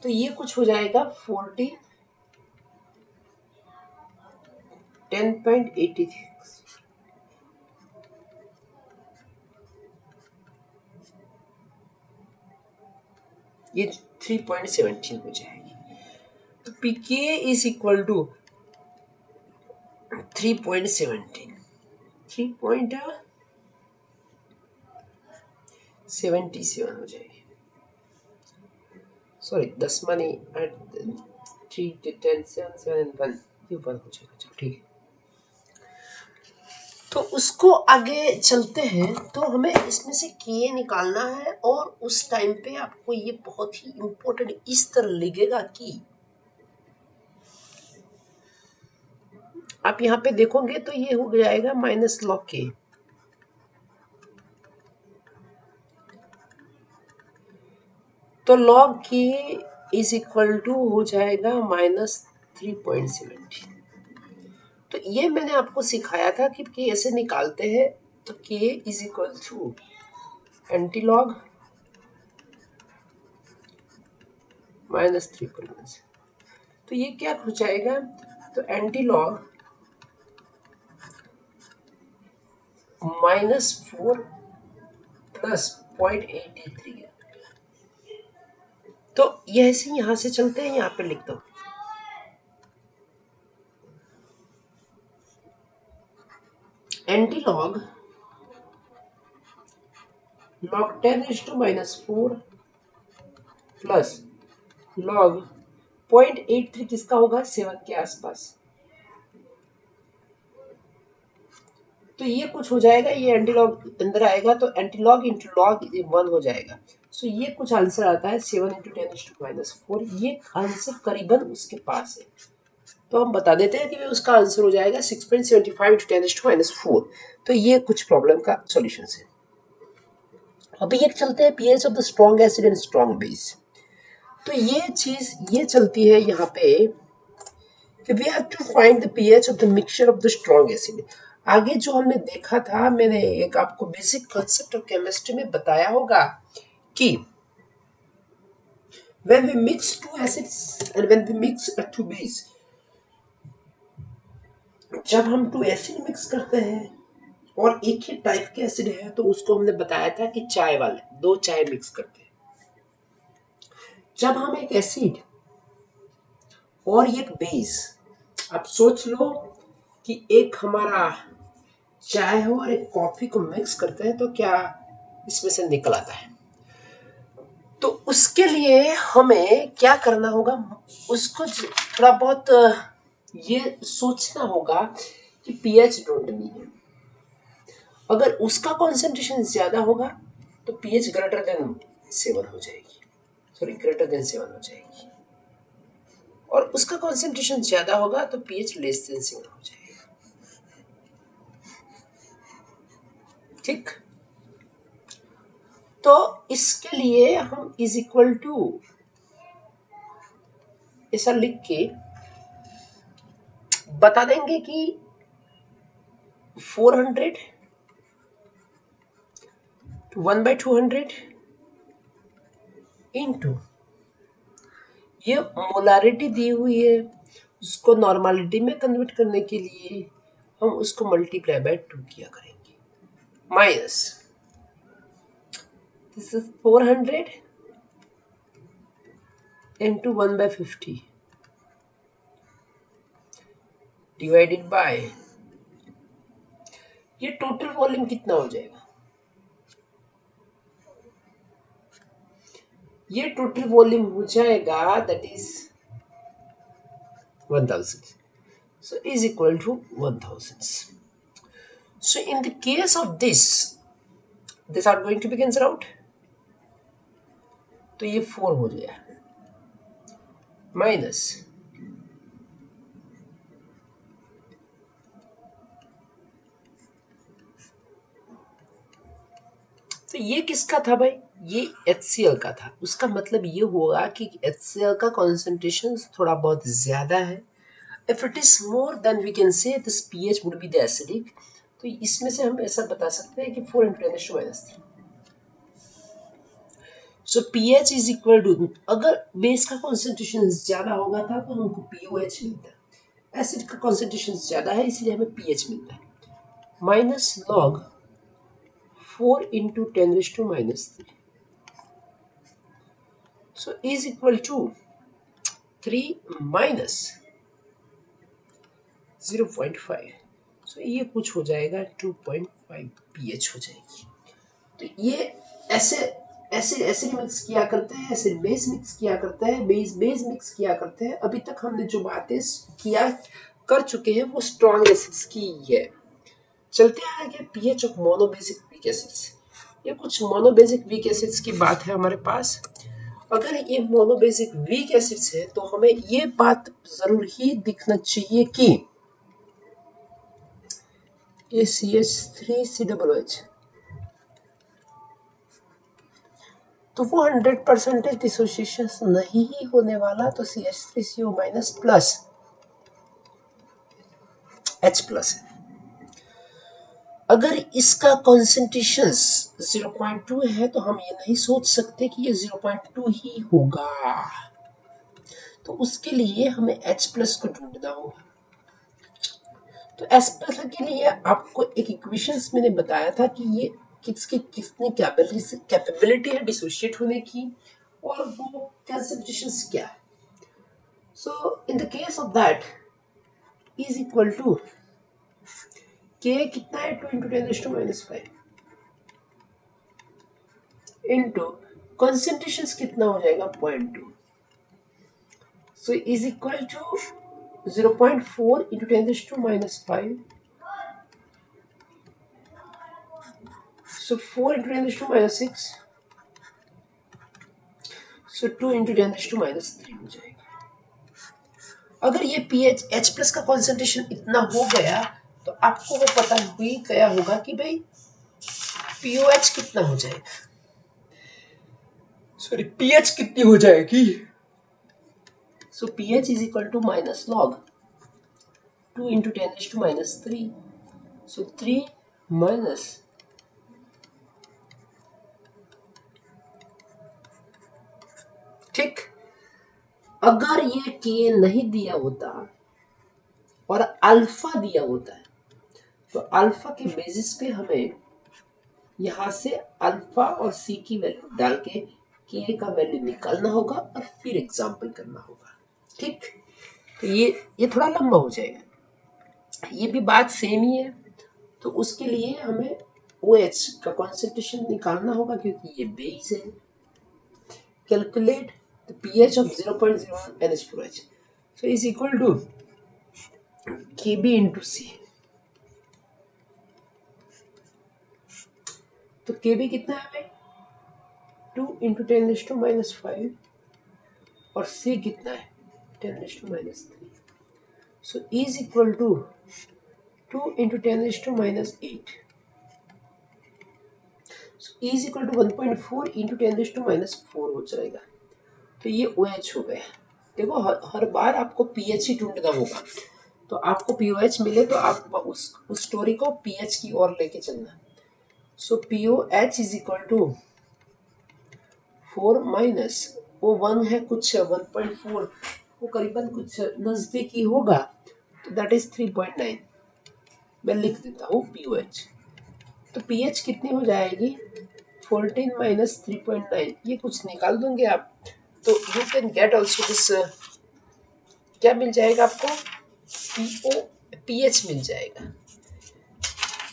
तो ये कुछ हो जाएगा 14 10.86, ये 3.17 हो जाएगी। तो pKa इज इक्वल टू 3.17 3.77 हो जाएगी। सॉरी 10 मानी 3 10 7 7 1, ये 1 हो जाएगा। चलो ठीक है, तो उसको आगे चलते हैं। तो हमें इसमें से के निकालना है और उस टाइम पे आपको ये बहुत ही इंपॉर्टेंट इस तरह लगेगा कि आप यहाँ पे देखोगे तो ये हो जाएगा माइनस लॉग के, तो log k is equal to हो जाएगा -3.70। तो ये मैंने आपको सिखाया था कि k ऐसे निकालते हैं। तो k is equal to antilog -3.1। तो ये क्या हो जाएगा? तो एंटी लॉग -4 प्लस 0.83 है। तो ये ऐसे यहां से चलते हैं, यहाँ पे लिख दो anti log log 10⁻⁻4 plus log 0.83 किसका होगा? 7 के आसपास। तो ये कुछ हो जाएगा, ये एंटी लॉग अंदर आएगा तो एंटी लॉग इंटू लॉग 1 हो जाएगा। सो ये कुछ आंसर आता है 7 × 10⁻⁴। ये आंसर करीबन उसके पास है, तो हम बता देते हैं कि उसका आंसर हो जाएगा 6.75 × 10⁻⁴। तो ये कुछ प्रॉब्लम का सॉल्यूशन है। अभी एक चलते हैं pH of the strong acid and strong base. तो ये चीज ये चलती है यहाँ पे कि we have to find the pH of the mixture of the strong acid. आगे जो हमने देखा था, मैंने एक आपको बेसिक कांसेप्ट ऑफ केमिस्ट्री में बताया होगा कि when we mix two acids and when we mix two base, जब हम टू एसिड मिक्स करते हैं और एक ही टाइप के एसिड है तो उसको हमने बताया था कि चाय वाले दो चाय मिक्स करते हैं। जब हम एक एसिड और एक बेस, आप सोच लो कि एक हमारा चाय हो और एक कॉफी को मिक्स करते हैं तो क्या इसमें से निकल आता है। तो उसके लिए हमें क्या करना होगा, उसको थोड़ा बहुत ये सोचना होगा कि पीएच ढूंढनी है। अगर उसका कॉन्सेंट्रेशन ज्यादा होगा तो पीएच ग्रेटर देन 7 हो जाएगी, सॉरी ग्रेटर देन 7 हो जाएगी, और उसका कॉन्सेंट्रेशन ज्यादा होगा तो पीएच लेस देन 7 हो जाएगा। ठीक, तो इसके लिए हम इज इक्वल टू ऐसा लिख के बता देंगे कि 400 to 1/200 इंटू ये मोलारिटी दी हुई है, उसको नॉर्मलिटी में कन्वर्ट करने के लिए हम उसको मल्टीप्लाई बाय 2 किया करेंगे, minus this is 400 into 1/50 divided by, ये टोटल वॉल्यूम कितना हो जाएगा? ये टोटल वॉल्यूम हो जाएगा that is 1000, so is equal to 1000. So in the case of this are going to be cancelled out, तो ये 4 हो गया माइनस तो ये किसका था भाई? ये HCl का था। उसका मतलब ये होगा कि HCl का कॉन्सेंट्रेशन थोड़ा बहुत ज्यादा है। If it is more then we can say this pH would be the acidic। तो इसमें से हम ऐसा बता सकते हैं कि 4 × 10⁻³ सो pH इज इक्वल टू, अगर बेस का कॉन्सेंट्रेशन ज्यादा होगा था तो हमको POH मिलता है, एसिड का कॉन्सेंट्रेशन ज्यादा है इसलिए हमें pH मिलता है, minus log 4 × 10⁻³ so is equal to 3 minus 0.5, so ये कुछ हो जाएगा 2.5 pH हो जाएगी। तो ये ऐसे एसिड एसिड मिक्स किया करते हैं, एसिड बेस मिक्स किया करते हैं, बेस बेस मिक्स किया करते हैं। अभी तक हमने जो बातें किया कर चुके हैं वो स्ट्रॉन्ग एसिड्स की है। चलते हैं आगे pH of monobasic weak acids. ये कुछ मोनोबेसिक वीक एसिड्स की बात है हमारे पास। अगर ये मोनोबेसिक वीक एसिड्स है तो हमें ये बात जरूर ही दिखना चाहिए कि ये CH3COOH, तो वो 100% डिसोसिएशन नहीं ही होने वाला, तो CH3CO minus plus H plus है। अगर इसका कॉन्सेंट्रेशन 0.2 है तो हम ये नहीं सोच सकते कि ये 0.2 ही होगा, तो उसके लिए हमें H प्लस को ढूंढना होगा। तो H प्लस के लिए आपको एक इक्वेशंस मैंने बताया था कि ये कितनी कैपेबिलिटी है डिसोशिएट होने की, और वो कंसेंट्रेशंस क्या है। So in the case of that is equal to K कितना है 2 × 10⁻⁵ इंटू कॉन्सेंट्रेशन कितना हो जाएगा 0.2, सो is equal to 0.4 × 10⁻⁵, so 4 × 10⁻⁶, so 2 × 10⁻³ हो जाएगा। अगर ये pH H प्लस का कॉन्सेंट्रेशन इतना हो गया तो आपको वो पता भी गया होगा कि भाई POH कितना हो जाएगा, सॉरी pH कितनी हो जाएगी। So pH is equal to minus log 2 × 10⁻⁻3, so 3 minus ठीक। अगर ये K नहीं दिया होता और अल्फा दिया होता है तो अल्फा के बेसिस पे हमें यहां से अल्फा और C की वैल्यू डाल के K का वैल्यू निकालना होगा और फिर एग्जाम्पल करना होगा। ठीक, तो ये थोड़ा लंबा हो जाएगा, ये भी बात सेम ही है। तो उसके लिए हमें OH का कॉन्सेंट्रेशन निकालना होगा क्योंकि ये बेस है। Calculate the pH of 0.01 NH4H, so is equal to Kb into C। तो Kb कितना है 2 × 10⁻⁵, और C कितना है 10⁻⁵, so is equal to 2 × 10⁻⁸, so is equal to 1.4 × 10⁻⁴ हो जाएगा। तो ये OH हो गया। देखो हर बार आपको pH ही ढूंढना होगा, तो आपको POH मिले तो आप उस स्टोरी को pH की ओर लेके चलना। So POH is equal to 4 minus वो 1 है कुछ 1.4, वो करीबन कुछ नजदीक ही होगा, तो दैट इज 3.9। मैं लिख देता हूँ POH, तो pH कितनी हो जाएगी 14 माइनस 3.9, ये कुछ निकाल दोगे आप तो you can get also this, क्या मिल जाएगा आपको pH मिल जाएगा।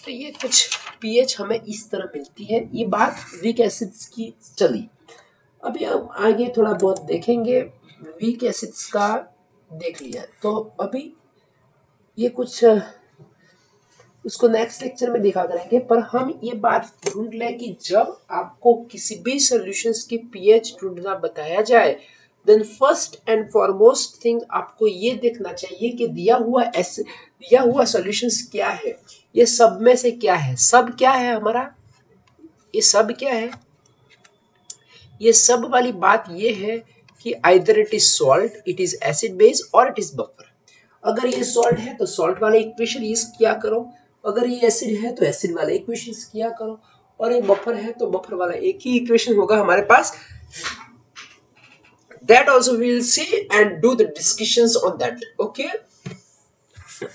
तो ये कुछ pH हमें इस तरह मिलती है। ये बात वीक एसिड्स की चली। अभी हम आगे थोड़ा बहुत देखेंगे, वीक एसिड्स का देख लिया तो अभी ये कुछ उसको नेक्स्ट लेक्चर में दिखा करेंगे, पर हम ये बात ढूंढ लें कि जब आपको किसी भी सॉल्यूशंस की pH ढूंढना बताया जाए, then first and foremost thing आपको ये देखना चाहिए कि दिया हुआ सॉल्यूशंस क्या है, ये सब में से क्या है। सब क्या है हमारा, ये सब क्या है, ये सब वाली बात ये है कि either it is salt, it is acid base और इट इज बफर। अगर ये सॉल्ट है तो सॉल्ट वाले इक्वेशन यूज किया करो, अगर ये एसिड है तो एसिड वाले इक्वेशन किया करो, और ये बफर है तो बफर वाला एक ही इक्वेशन होगा हमारे पास। That also we will see and do the discussions on that. Okay,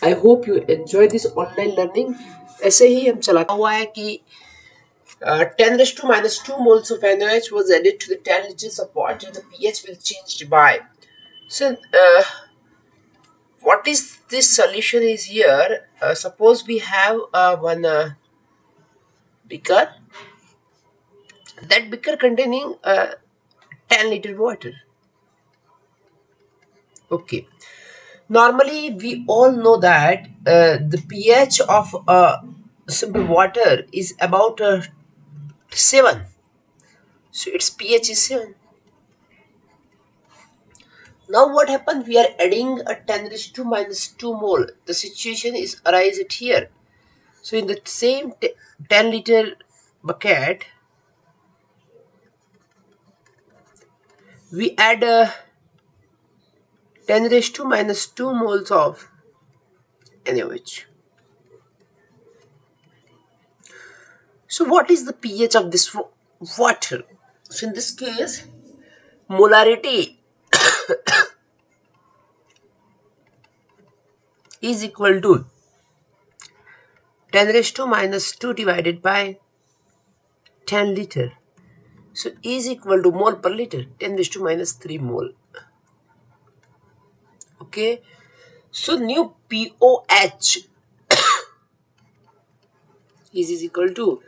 I hope you enjoy this online learning। ऐसे ही हम चलाता हुआ है कि 10⁻⁻² moles of NaOH was added to the 10 liters of water. The pH will change by. So what is this solution is here? Suppose we have one beaker, that beaker containing 10 liter water. Okay, normally we all know that the pH of simple water is about 7, so its pH is 7. Now what happened, we are adding a 10⁻² mole. The situation is arises here. So in the same 10 liter bucket, we add 10 raised to minus 2 moles of NaOH. So what is the pH of this water? So in this case, molarity is equal to 10 raised to minus 2 divided by 10 liter. So is equal to mole per liter, 10 raised to minus 3 mole. Okay. So new POH is equal to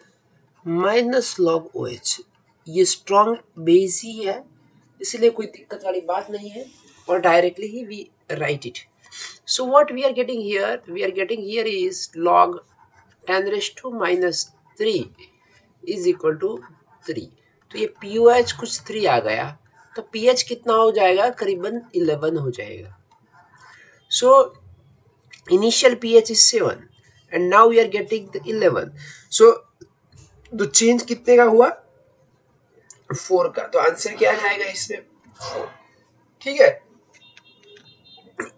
minus log O H. ये strong base ही है, इसलिए कोई दिक्कत वाली बात नहीं है, और डायरेक्टली ही we write it. So what we are getting here is log 10 raise to minus 3 is equal to 3. तो ये पीओएच कुछ 3 आ गया, तो पीएच कितना हो जाएगा, करीबन 11 हो जाएगा. So initial pH is 7 and now we are getting the 11. So तो चेंज कितने का हुआ, 4 का. तो आंसर क्या जाएगा इसमें, 4. ठीक है.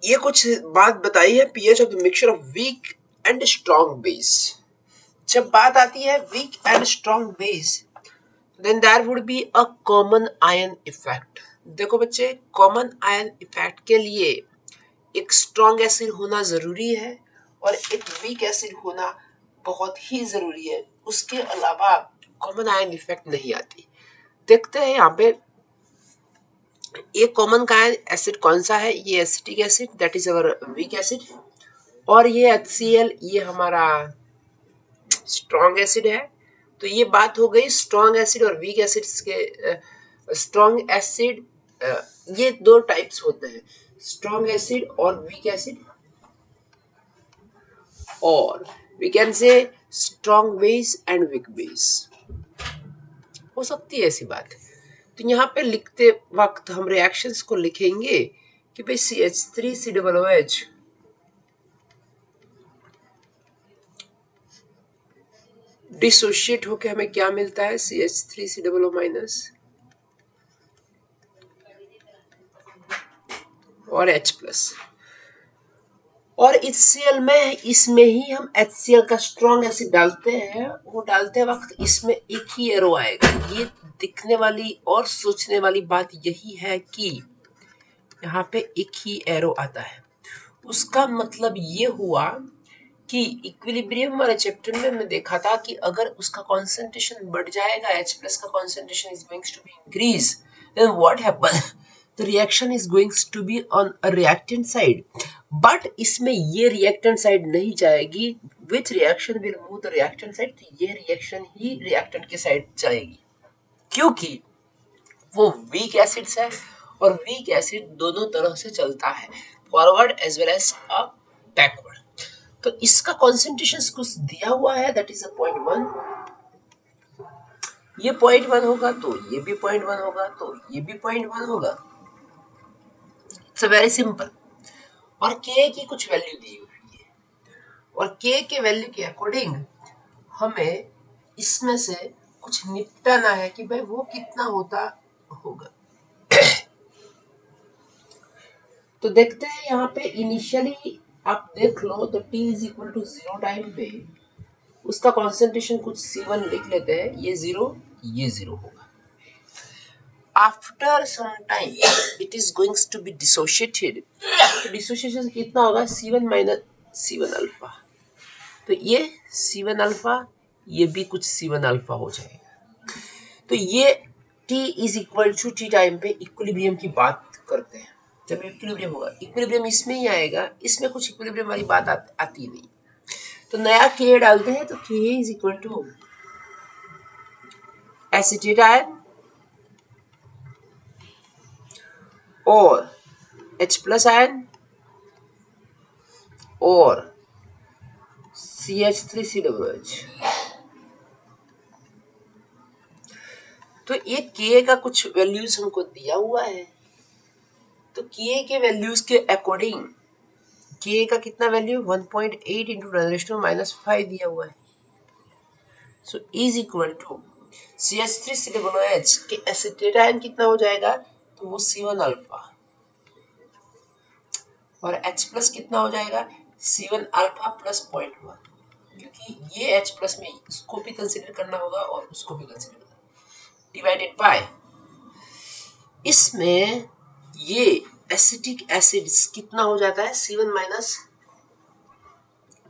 ये कुछ बात बताई है pH of the mixture of weak and strong base. जब बात आती है weak and strong base, then there would be a common ion effect. देखो बच्चे, कॉमन आयन इफेक्ट के लिए एक स्ट्रॉन्ग एसिड होना जरूरी है और एक वीक एसिड होना बहुत ही जरूरी है. उसके अलावा कॉमन आयन इफेक्ट नहीं आती. देखते हैं यहाँ पे एक कॉमन का एसिड कौन सा है, ये acetic acid, that is our week acid, और ये HCl, ये हमारा स्ट्रॉन्ग एसिड है. तो ये बात हो गई स्ट्रॉन्ग एसिड और वीक एसिड्स के. स्ट्रॉन्ग एसिड ये दो टाइप्स होते हैं, स्ट्रॉन्ग एसिड और वीक एसिड, और we can say strong base and weak base. हो सकती है ऐसी बात. तो यहाँ पे लिखते वक्त हम रिएक्शंस को लिखेंगे कि भाई CH3COOH डिसोशिएट होके हमें क्या मिलता है, CH3COO माइनस और H प्लस. और इसमें ही हम HCl का स्ट्रॉन्ग एसिड डालते हैं. वो डालते वक्त इसमें एक ही एरो आएगा. ये दिखने वाली और सोचने वाली बात यही है कि यहाँ पे एक ही एरो आता है. उसका मतलब ये हुआ कि इक्विलिब्रियम वाले चैप्टर में मैं देखा था कि अगर उसका कॉन्सेंट्रेशन बढ़ जाएगा, H प्लस का concentration is going to be increase, then what happen, the reaction is going to be on a reactant side. But इसमें ये reactant side नहीं जाएगी. Which reaction will move the reactant side? तो ये reaction ही reactant के side जाएगी, क्योंकि वो weak acids है और weak acid दोनों तरह से चलता है, forward as well as backward. तो इसका concentration कुछ दिया हुआ है, that is a 0.1. ये 0.1 होगा तो ये भी 0.1 होगा तो ये भी 0.1 होगा. It's very simple. और k की कुछ वैल्यू दी हुई है और k के वैल्यू के अकॉर्डिंग हमें इसमें से कुछ निपटाना है कि भाई वो कितना होता होगा. तो देखते हैं यहाँ पे इनिशियली आप देख लो तो t is equal to 0 time पे उसका कॉन्सेंट्रेशन कुछ C1 लिख लेते हैं. ये 0 ये 0 होगा. After some time it is going to be dissociated. तो डिसोसिएशन कितना होगा, C1 माइनस C1 अल्फा. तो ये C1 अल्फा, ये भी कुछ C1 अल्फा हो जाएगा. तो ये T is equal to T time पे इक्विलिब्रियम की बात करते हैं. जब इक्विलिब्रियम होगा, इक्विलिब्रियम इसमें ही आएगा, इसमें कुछ इक्विलिब्रियम वाली बात आती नहीं. तो नया K डालते हैं तो K is equal to acetate ion और H प्लस आयन और CH3COOH. तो ये K का कुछ वैल्यूज हमको दिया हुआ है. तो K के वैल्यूज के अकॉर्डिंग K का कितना वैल्यू 1.8 इंटू 10⁻⁻5 दिया हुआ है. सो इज इक्वल टू CH3COOH के एसिटेट आयन कितना हो जाएगा तो वो C1 अल्फा, और H प्लस कितना हो जाएगा, C1 अल्फा प्लस 0.1, क्योंकि ये H प्लस में इसको भी कंसीडर करना होगा और उसको भी कंसीडर करना, डिवाइडेड बाय इसमें ये एसिटिक एसिड कितना हो जाता है, C1 माइनस,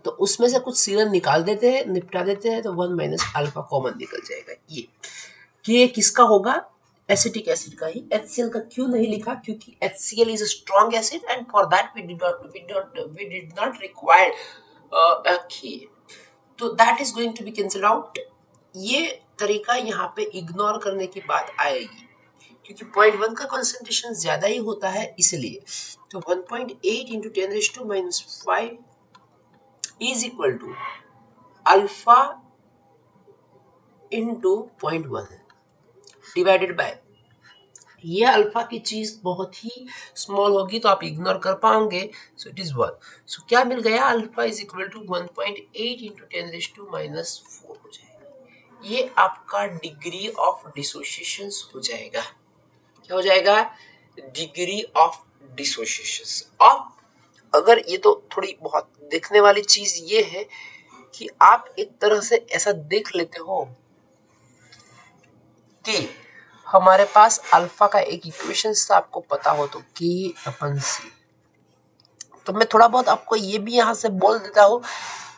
तो उसमें से कुछ C1 निकाल देते हैं, निपटा देते हैं, तो 1 माइनस अल्फा कॉमन निकल जाएगा। ये किसका होगा, एसिटिक एसिड का ही। HCl का क्यों नहीं लिखा, क्योंकि HCl is a strong acid and for that we did not require a K, तो that is going to be cancel out. ये तरीका यहाँ पे इग्नोर करने की बात आएगी, क्योंकि 0.1 का कंसंट्रेशन ज्यादा ही होता है इसलिए। तो 1.8 into 10⁻⁻5 is equal to alpha into 0.1 divided by, ये अल्फा की चीज बहुत ही स्मॉल होगी तो आप इग्नोर कर पाओगे, सो इट इज 1। सो क्या मिल गया, alpha is equal to 1.8 into 10⁻⁻4 हो जाएगा। ये आपका डिग्री ऑफ डिसोसिएशन हो जाएगा। क्या हो जाएगा, डिग्री ऑफ डिसोसिएशन। अब अगर ये तो थोड़ी बहुत देखने वाली चीज ये है कि आप एक तरह से ऐसा देख लेते हो कि हमारे पास अल्फा का एक इक्वेशन आपको पता हो तो K/C, तो मैं थोड़ा बहुत आपको ये भी यहाँ से बोल देता हूँ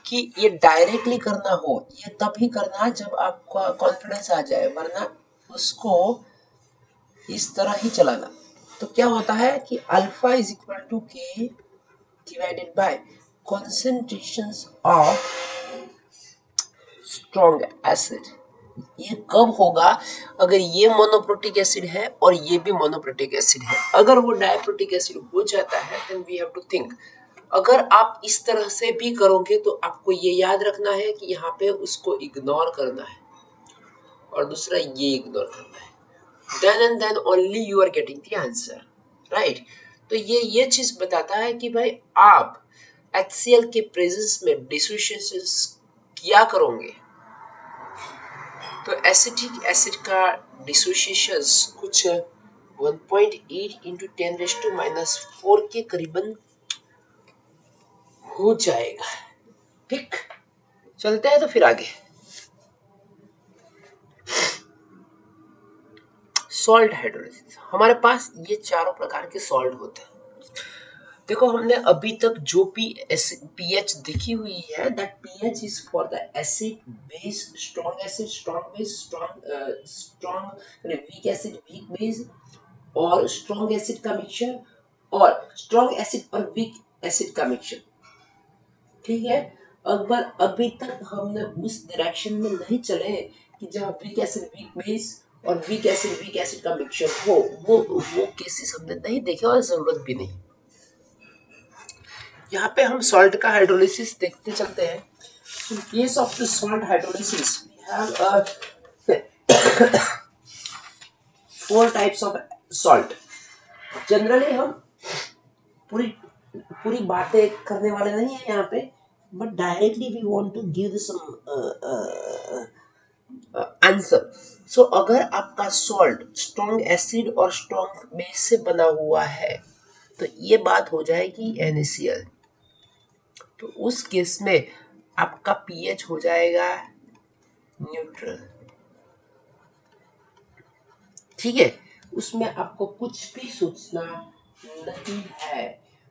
कि ये डायरेक्टली करना हो ये तब ही करना जब आपका कॉन्फिडेंस आ जाए, वरना उसको इस तरह ही चलाना। तो क्या होता है कि alpha is equal to K divided by concentrations of strong acid. ये कब होगा, अगर ये मोनोप्रोटिक एसिड है और ये भी मोनोप्रोटिक एसिड है। अगर वो डायप्रोटिक एसिड हो जाता है then we have to think. अगर आप इस तरह से भी करोगे तो आपको ये याद रखना है कि यहाँ पे उसको इग्नोर करना है और दूसरा ये इग्नोर करना है, then and then only you are getting the answer, right? तो ये चीज बताता है कि भाई आप HCl के प्रेजेंस में डिसोसिएशन किया करोगे तो एसिटिक एसिड का डिसोसिएशन कुछ 1.8 इंटू 10⁻⁻4 के करीबन हो जाएगा। ठीक, चलते हैं तो फिर आगे। सॉल्ट हाइड्रोलिसिस, हमारे पास ये चारों प्रकार के सॉल्ट होते हैं। देखो हमने अभी तक जो पीएच देखी हुई है, that pH is for the acid base, strong acid strong base, strong weak acid weak base, और स्ट्रॉन्ग एसिड का मिक्सचर, और स्ट्रॉन्ग एसिड और वीक एसिड का मिक्सचर। ठीक है, अगर अभी तक हमने उस डायरेक्शन में नहीं चले कि जहाँ वीक एसिड वीक बेस और वीक एसिड का मिक्सचर हो, वो केसेस हमने नहीं देखे और जरूरत भी नहीं। यहाँ पे हम सॉल्ट का हाइड्रोलिसिस देखते चलते हैं। In case of the salt hydrolysis, we have 4 types of salt. Generally हम पूरी बातें करने वाले नहीं है यहाँ पे, but directly we want to give some answer. So अगर आपका सॉल्ट स्ट्रॉन्ग एसिड और स्ट्रॉन्ग बेस से बना हुआ है तो ये बात हो जाएगी NaCl। तो उस केस में आपका पीएच हो जाएगा न्यूट्रल। ठीक है, उसमें आपको कुछ भी सोचना नहीं है।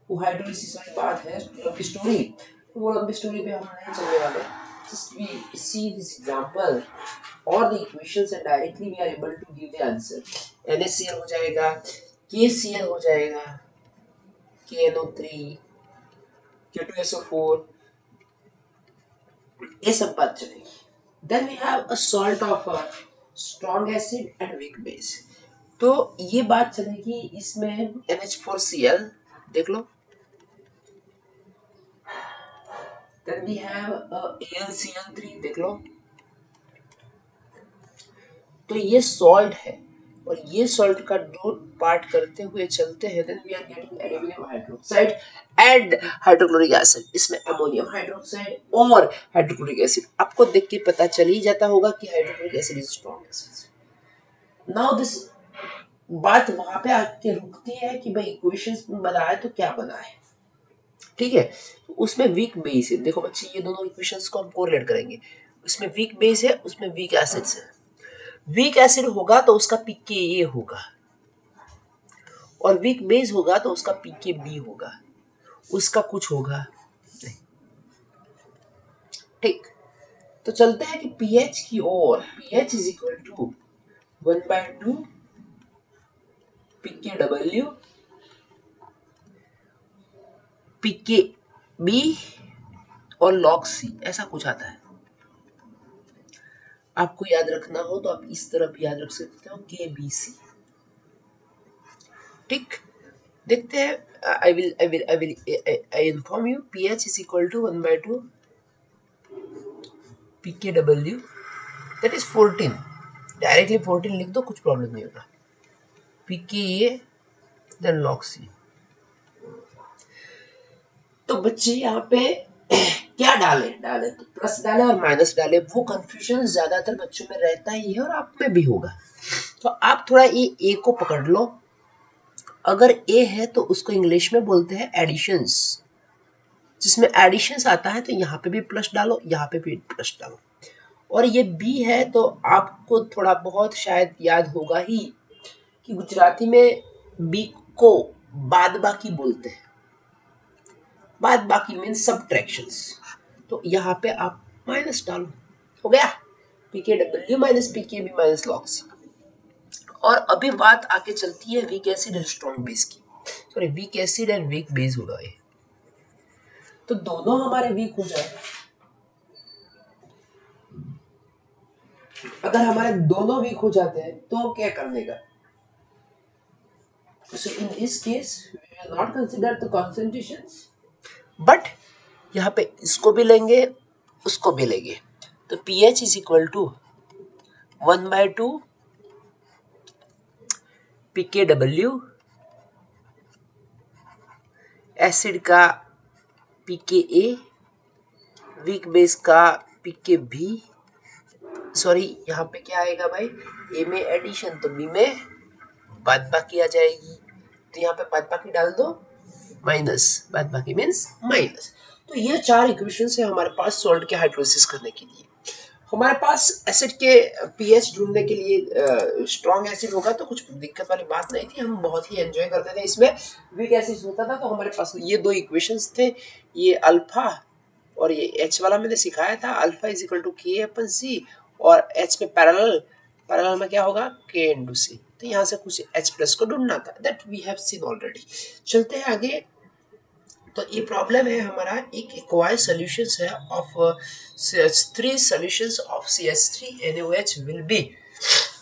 वो हाइड्रोलिसिस वाली बात है, लंबी स्टोरी, वो लंबी स्टोरी पे हम नहीं चलने वाले। Just we see this example or the equations and directly we are able to give the answer. NaCl हो जाएगा, KCl हो जाएगा, KNO3, K2SO4, ये सब बात चलेगी। Then we have a salt of a strong acid and weak base. तो ये बात चलेगी इसमें NH4Cl देख लो, then we have AlCl3 देख लो। तो ये सॉल्ट है और ये सॉल्ट का दो पार्ट करते हुए चलते हैं, then we are getting aluminium hydroxide and hydrochloric acid. इसमें अमोनियम हाइड्रोक्साइड और हाइड्रोक्लोरिक एसिड, आपको देख के पता चल ही जाता होगा कि hydrochloric acid is strong acid. Now this बात वहां पे आके रुकती है कि भाई इक्वेशंस में बना है तो क्या बना है, ठीक है। तो उसमें वीक बेस है, देखो बच्चे ये दोनों इक्वेशंस को हम कोरिलेट करेंगे। उसमें वीक बेस है, उसमें वीक एसिड्स है। वीक एसिड होगा तो उसका पीके होगा, और वीक बेस होगा तो उसका पीके होगा, उसका कुछ होगा नहीं, ठीक। तो चलते हैं कि पीएच की ओर। PH is equal to 1/2 pK W pK B और लॉग सी, ऐसा कुछ आता है। आपको याद रखना हो तो आप इस तरफ याद रख सकते हो के बी सी, ठीक। देखते हैं, I inform you pH is equal to 1/2 pK W, that is 14। Directly 14 लिख दो, कुछ प्रॉब्लम नहीं होगा। PK then log C. तो बच्चे यहाँ पे क्या डाले तो प्लस डाले और माइनस डाले, वो कंफ्यूजन ज्यादातर बच्चों में रहता ही है और आप में भी होगा। तो आप थोड़ा ये ए को पकड़ लो। अगर ए है तो उसको इंग्लिश में बोलते हैं एडिशंस। जिसमें एडिशंस आता है तो यहाँ पे भी प्लस डालो, यहाँ पे भी प्लस डालो। और ये बी है तो आपको थोड़ा बहुत शायद याद होगा ही कि गुजराती में बी को बाद बाकी बोलते हैं। बाद बाकी मीन्स सबट्रैक्शंस। तो यहाँ पे आप माइनस डालो, हो गया pK W minus pK B minus log C. और अभी बात आके चलती है weak acid and strong base की। Sorry, weak acid and weak base होगा ये। तो दोनों हमारे वीक हो जाए, अगर हमारे दोनों वीक हो जाते हैं तो क्या करने का। So in this case we will not consider the concentrations, but यहाँ पे इसको भी लेंगे उसको भी लेंगे। तो pH is equal to 1/2 pKw, acid का pKa, वीक बेस का pKb। सॉरी, यहाँ पे क्या आएगा भाई, ए में एडिशन तो बी में बाद बाकी आ जाएगी। तो यहाँ पे बाद बाकी डाल दो, माइनस, बाद बाकी मीन्स माइनस। तो ये चार इक्वेशन है हमारे पास सॉल्ट के हाइड्रोलिसिस करने के लिए। हमारे पास एसिड के पीएच ढूंढने के लिए स्ट्रॉन्ग एसिड होगा तो कुछ दिक्कत वाली बात नहीं थी, हम बहुत ही एंजॉय करते थे इसमें। वीक एसिड होता था तो हमारे पास ये दो इक्वेशंस थे, ये अल्फा और ये एच वाला मैंने सिखाया था, अल्फा इज इक्वल टू के अपन सी, और एच में पैरेलल में क्या होगा के इंटू सी। तो यहाँ से कुछ एच प्लस को ढूंढना था, that we have seen already. चलते हैं आगे। तो ये प्रॉब्लम है हमारा, एक एक्वायर्ड सॉल्यूशंस है of CH3 solutions of CH3NaOH will be.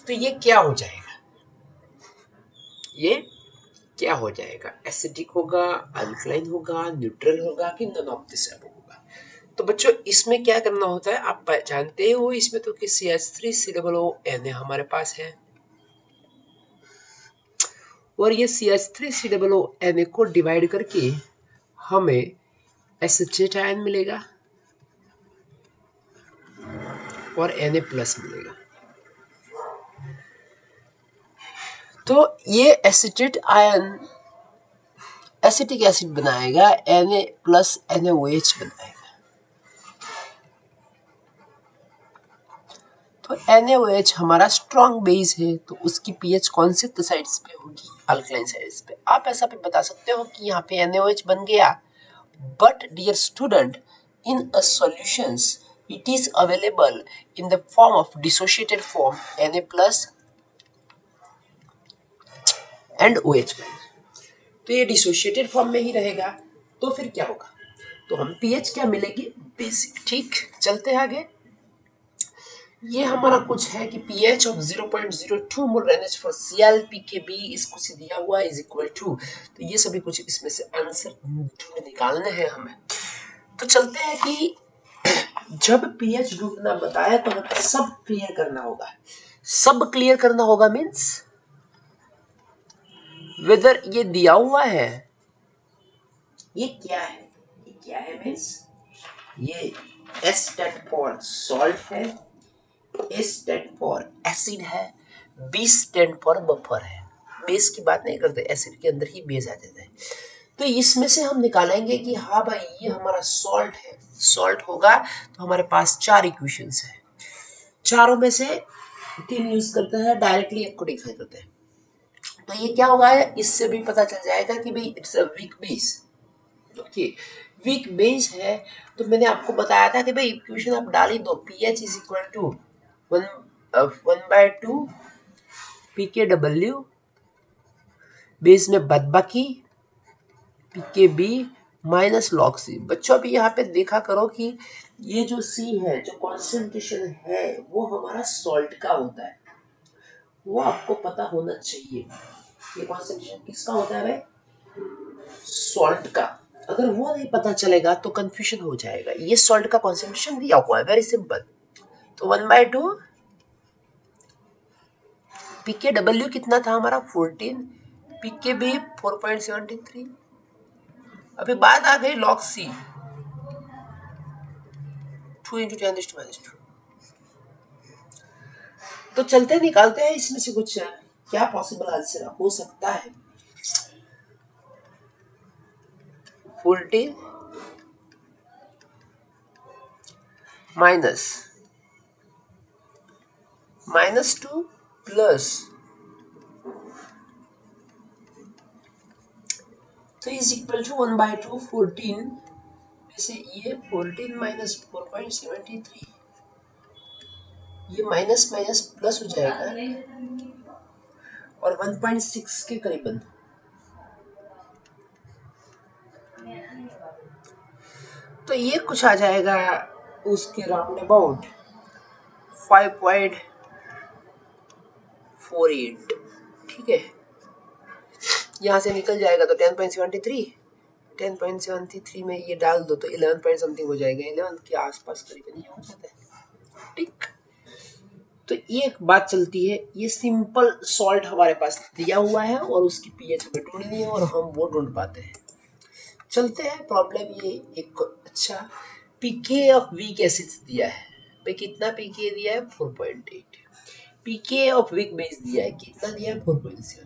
तो ये क्या हो जाएगा, ये क्या हो जाएगा, एसिडिक होगा, अल्कलाइन होगा, न्यूट्रल होगा कि नन ऑफ दिस अबव होगा। तो बच्चों इसमें क्या करना होता है आप जानते हो, इसमें तो कि CH3COONA हमारे पास है, और ये CH3COONA को डिवाइड करके हमें एसिटेट आयन मिलेगा और Na प्लस मिलेगा। तो ये एसिटेट आयन एसिटिक एसिड बनाएगा, Na प्लस NaOH बनाएगा। तो NaOH हमारा स्ट्रॉन्ग बेस है तो उसकी पीएच कौन से साइड्स पे होगी, अल्कलाइन साइड्स पे। आप ऐसा भी बता सकते हो कि यहाँ पे NaOH बन गया, but dear student in a solutions it is available in the form of dissociated form Na plus and OH। तो ये डिसोशिएटेड फॉर्म में ही रहेगा, तो फिर क्या होगा, तो हम पीएच क्या मिलेगी, बेसिक। ठीक, चलते हैं आगे। ये हमारा कुछ है कि pH of 0.02 mole range for ClPKb इसको से दिया हुआ इज इक्वल टू। तो ये सभी कुछ इसमें से आंसर निकालने हैं हमें। तो चलते हैं कि जब pH ढूंढना बताया तो हमें सब क्लियर करना होगा। सब क्लियर करना होगा मीन्स वेदर ये दिया हुआ है, ये क्या है मीन्स ये S स्टैंड फॉर सॉल्ट है, A स्टैंड फॉर एसिड है, B स्टैंड फॉर बफर है। बेस की बात नहीं करते, एसिड के अंदर ही बेस आ जाता है। तो इसमें से हम निकालेंगे कि हाँ भाई ये हमारा सॉल्ट है, सॉल्ट होगा तो हमारे पास 4 इक्वेशंस है, चारों में से 3 यूज करते हैं, डायरेक्टली एक को डिफाइन करते हैं। तो ये क्या होगा, इससे भी पता चल जाएगा कि भाई it's a weak base. Okay, weak base है। तो मैंने आपको बताया था कि भाई इक्वेशन आप डाल ही दो, pH is equal to 1/2 pKw, base में बदबाकी pKb माइनस लॉग सी। बच्चों अभी यहाँ पे देखा करो कि ये जो C है, जो कॉन्सेंट्रेशन है, वो हमारा सॉल्ट का होता है, वो आपको पता होना चाहिए। ये कॉन्सेंट्रेशन किसका होता है भाई? सॉल्ट का। अगर वो नहीं पता चलेगा तो कंफ्यूजन हो जाएगा। ये सॉल्ट का कॉन्सेंट्रेशन दिया हुआ है, वेरी सिंपल। तो 1/2 pKw कितना था हमारा 14, pKb 4.73। अभी बात आ गई लॉग सी, 2 × 10⁻²। तो चलते निकालते हैं इसमें से कुछ क्या पॉसिबल आंसर हो सकता है। 14 -2 प्लस, तो इज इक्वल टू 1/2 14 में से ये 14 माइनस 4.73, ये माइनस माइनस प्लस हो जाएगा और 1.6 के करीबन। तो ये कुछ आ जाएगा उसके राउंड अबाउट 5.48। ठीक है, यहाँ से निकल जाएगा तो 10.73 में ये डाल दो तो 11 पॉइंट समथिंग हो जाएगा, 11 के आसपास करीबन ये हो जाता है। ठीक, तो ये एक बात चलती है, ये सिंपल सॉल्ट हमारे पास दिया हुआ है और उसकी पीएच हमें ढूंढनी है और हम वो ढूंढ पाते हैं। चलते हैं प्रॉब्लम, ये एक अच्छा पीके ऑफ वीक एसिड्स दिया है भाई, कितना पीके दिया है 4.8, पीके ऑफ वीक बेस दिया है, कितना दिया है 4.7।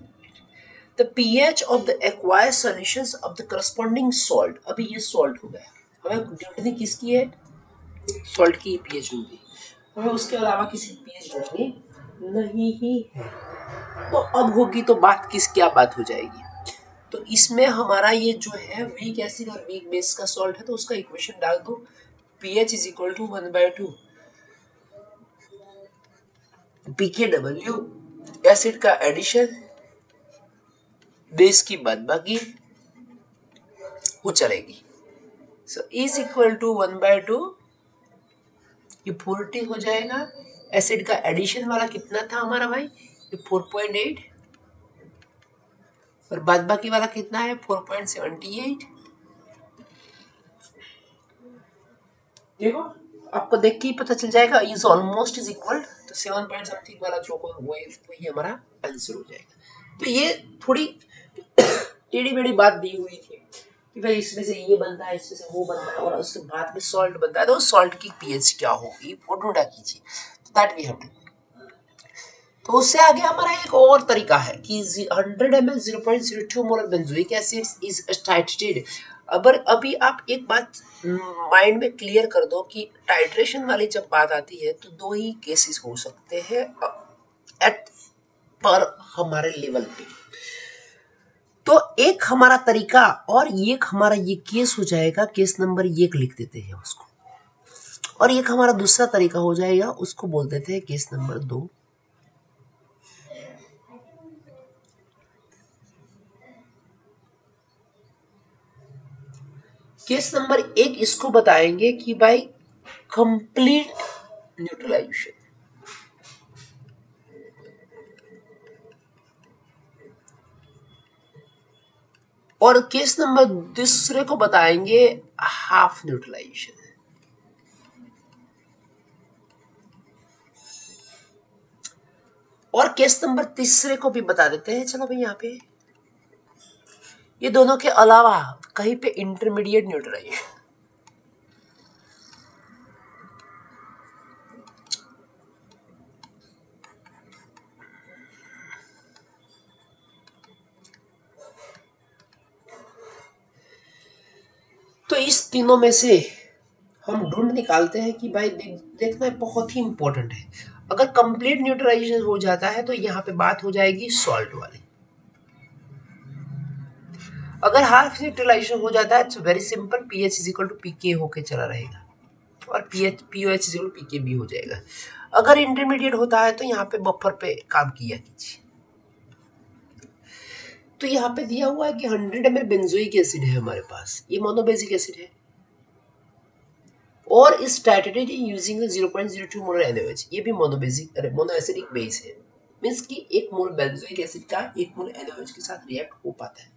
The pH of the acquired solutions of the corresponding salt, अभी ये सॉल्ट हो गया, हमें ढूंढनी किसकी है, सॉल्ट की पीएच ढूंढनी, हमें उसके अलावा किसी पीएच ढूंढनी नहीं ही है। तो अब होगी तो बात किस, क्या बात हो जाएगी, तो इसमें हमारा ये जो है वीक एसिड और वीक बेस का सॉल्ट है, तो उसका इक्वेशन डाल दो, pH is equal to 1/2 pKw, acid का एडिशन, बेस की बदबाकी वो चलेगी। सो इज इक्वल टू 1/2, ये 40 हो जाएगा, एसिड का एडिशन वाला कितना था हमारा भाई, ये 4.8 और बदबाकी वाला कितना है 4.78। देखो आपको देख के ही पता चल जाएगा, इज ऑलमोस्ट इज इक्वल, तो 7 पॉइंट समथिंग वाला जो वही हमारा आंसर हो जाएगा। तो ये थोड़ी टेढ़ी मेढ़ी बात दी हुई थी कि भाई इसमें से ये बनता है, इसमें से वो बनता है और उसके बाद में सॉल्ट बनता है, तो सॉल्ट की पीएच क्या होगी वो ढूंढा कीजिए, तो दैट वी हैव टू। तो उससे आगे हमारा एक और तरीका है कि 100 ml 0.02 molar benzoic acid is titrated. अभी आप एक बात माइंड में क्लियर कर दो कि टाइट्रेशन वाली जब बात आती है तो दो ही केसेस हो सकते हैं एट पर हमारे लेवल पे। तो एक हमारा तरीका और एक हमारा ये केस हो जाएगा, केस नंबर 1 लिख देते हैं उसको, और एक हमारा दूसरा तरीका हो जाएगा, उसको बोल देते हैं केस नंबर 2। केस नंबर 1 इसको बताएंगे कि भाई कंप्लीट न्यूट्रलाइजेशन, और केस नंबर दूसरे को बताएंगे हाफ न्यूट्रलाइजेशन। और केस नंबर तीसरे को भी बता देते हैं। चलो भाई यहाँ पे ये दोनों के अलावा कहीं पे इंटरमीडिएट न्यूट्रलाइजेशन, इस तीनों में से हम ढूंढ निकालते हैं कि भाई देखना बहुत ही इंपॉर्टेंट है। अगर कंप्लीट न्यूट्रलाइजेशन हो जाता है तो यहाँ पे बात हो जाएगी सॉल्ट वाली। अगर हाफ न्यूट्रलाइजेशन हो जाता है तो very simple, pH is equal to pK होके चला रहेगा और pOH is equal to pK भी हो जाएगा। अगर इंटरमीडिएट होता है तो यहाँ पे बफर पे काम किया कीजिए। तो यहाँ पे दिया हुआ है कि 100 ml बेंजोइक एसिड है हमारे पास, ये मोनोबेसिक एसिड है और इस टाइट्रेटेड यूजिंग 0.02 मोलर NaOH, ये भी मोनोबेसिक मोनोएसिडिक बेस है, मींस कि 1 मोल बेंजोइक एसिड का 1 मोल NaOH के साथ रिएक्ट हो पाता है।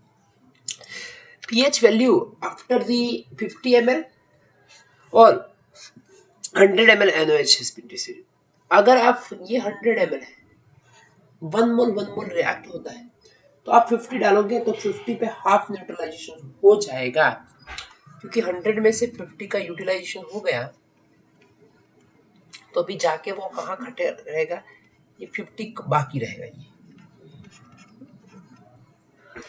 pH value after the 50 ml और 100 ml NaOH has been decided। अगर आप ये 100 ml है, 1 मोल रिएक्ट होता है तो आप 50 डालोगे तो 50 पे हाफ न्यूट्रलाइजेशन हो जाएगा, क्योंकि 100 में से 50 का यूटिलाइजेशन हो गया तो अभी जाके वो कहाँ खटे रहेगा, ये 50 बाकी रहेगा। ये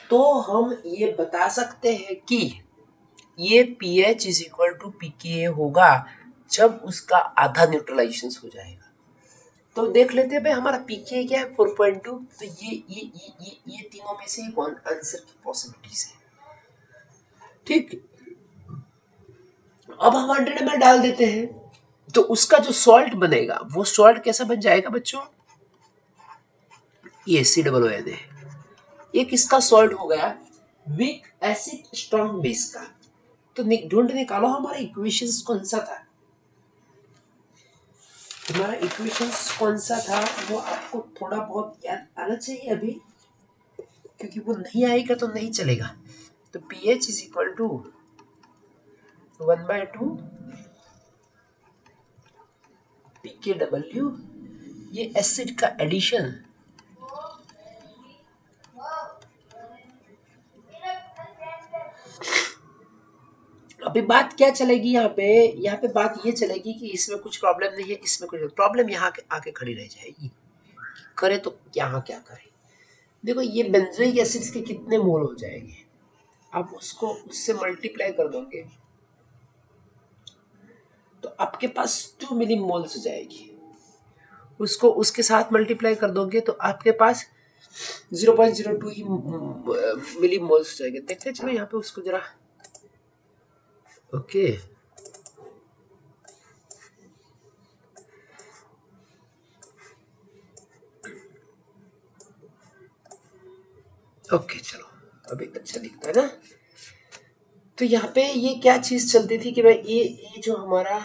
तो हम ये बता सकते हैं कि ये pH is equal to pKa होगा जब उसका आधा न्यूट्रलाइजेशन हो जाएगा। तो देख लेते हैं भाई हमारा pKa क्या है 4.2, तो ये तीनों में से कौन आंसर की पॉसिबिलिटीज है। ठीक, अब हम 100 ml डाल देते हैं तो उसका जो सॉल्ट बनेगा वो सॉल्ट कैसा बन जाएगा बच्चों, ये COON है। ये किसका सॉल्ट हो गया, वीक एसिड स्ट्रॉन्ग बेस का। तो ढूंढ निकालो हमारा इक्वेशंस कौन सा था, हमारा इक्वेशंस कौन सा था वो आपको थोड़ा बहुत याद आना चाहिए अभी, क्योंकि वो नहीं आएगा तो नहीं चलेगा। तो pH is equal to 1/2 pKw, ये एसिड का एडिशन अभी बात क्या चलेगी यहाँ पे बात ये चलेगी कि इसमें कुछ प्रॉब्लम नहीं है, इसमें कुछ प्रॉब्लम यहाँ आके खड़ी रह जाएगी, करे तो यहाँ क्या करे। देखो ये बेंजोइक एसिड्स के कितने मोल हो जाएंगे, आप उसको उससे मल्टीप्लाई कर दोगे तो आपके पास 2 मिली मोल्स हो जाएगी, उसको उसके साथ मल्टीप्लाई कर दोगे तो आपके पास 0.02 ही मिली मोल्स हो जाएंगे। देखते चलो यहाँ पे उसको जरा, ओके ओके चलो अभी अच्छा दिखता है ना। तो यहाँ पे ये क्या चीज चलती थी कि भाई ये जो हमारा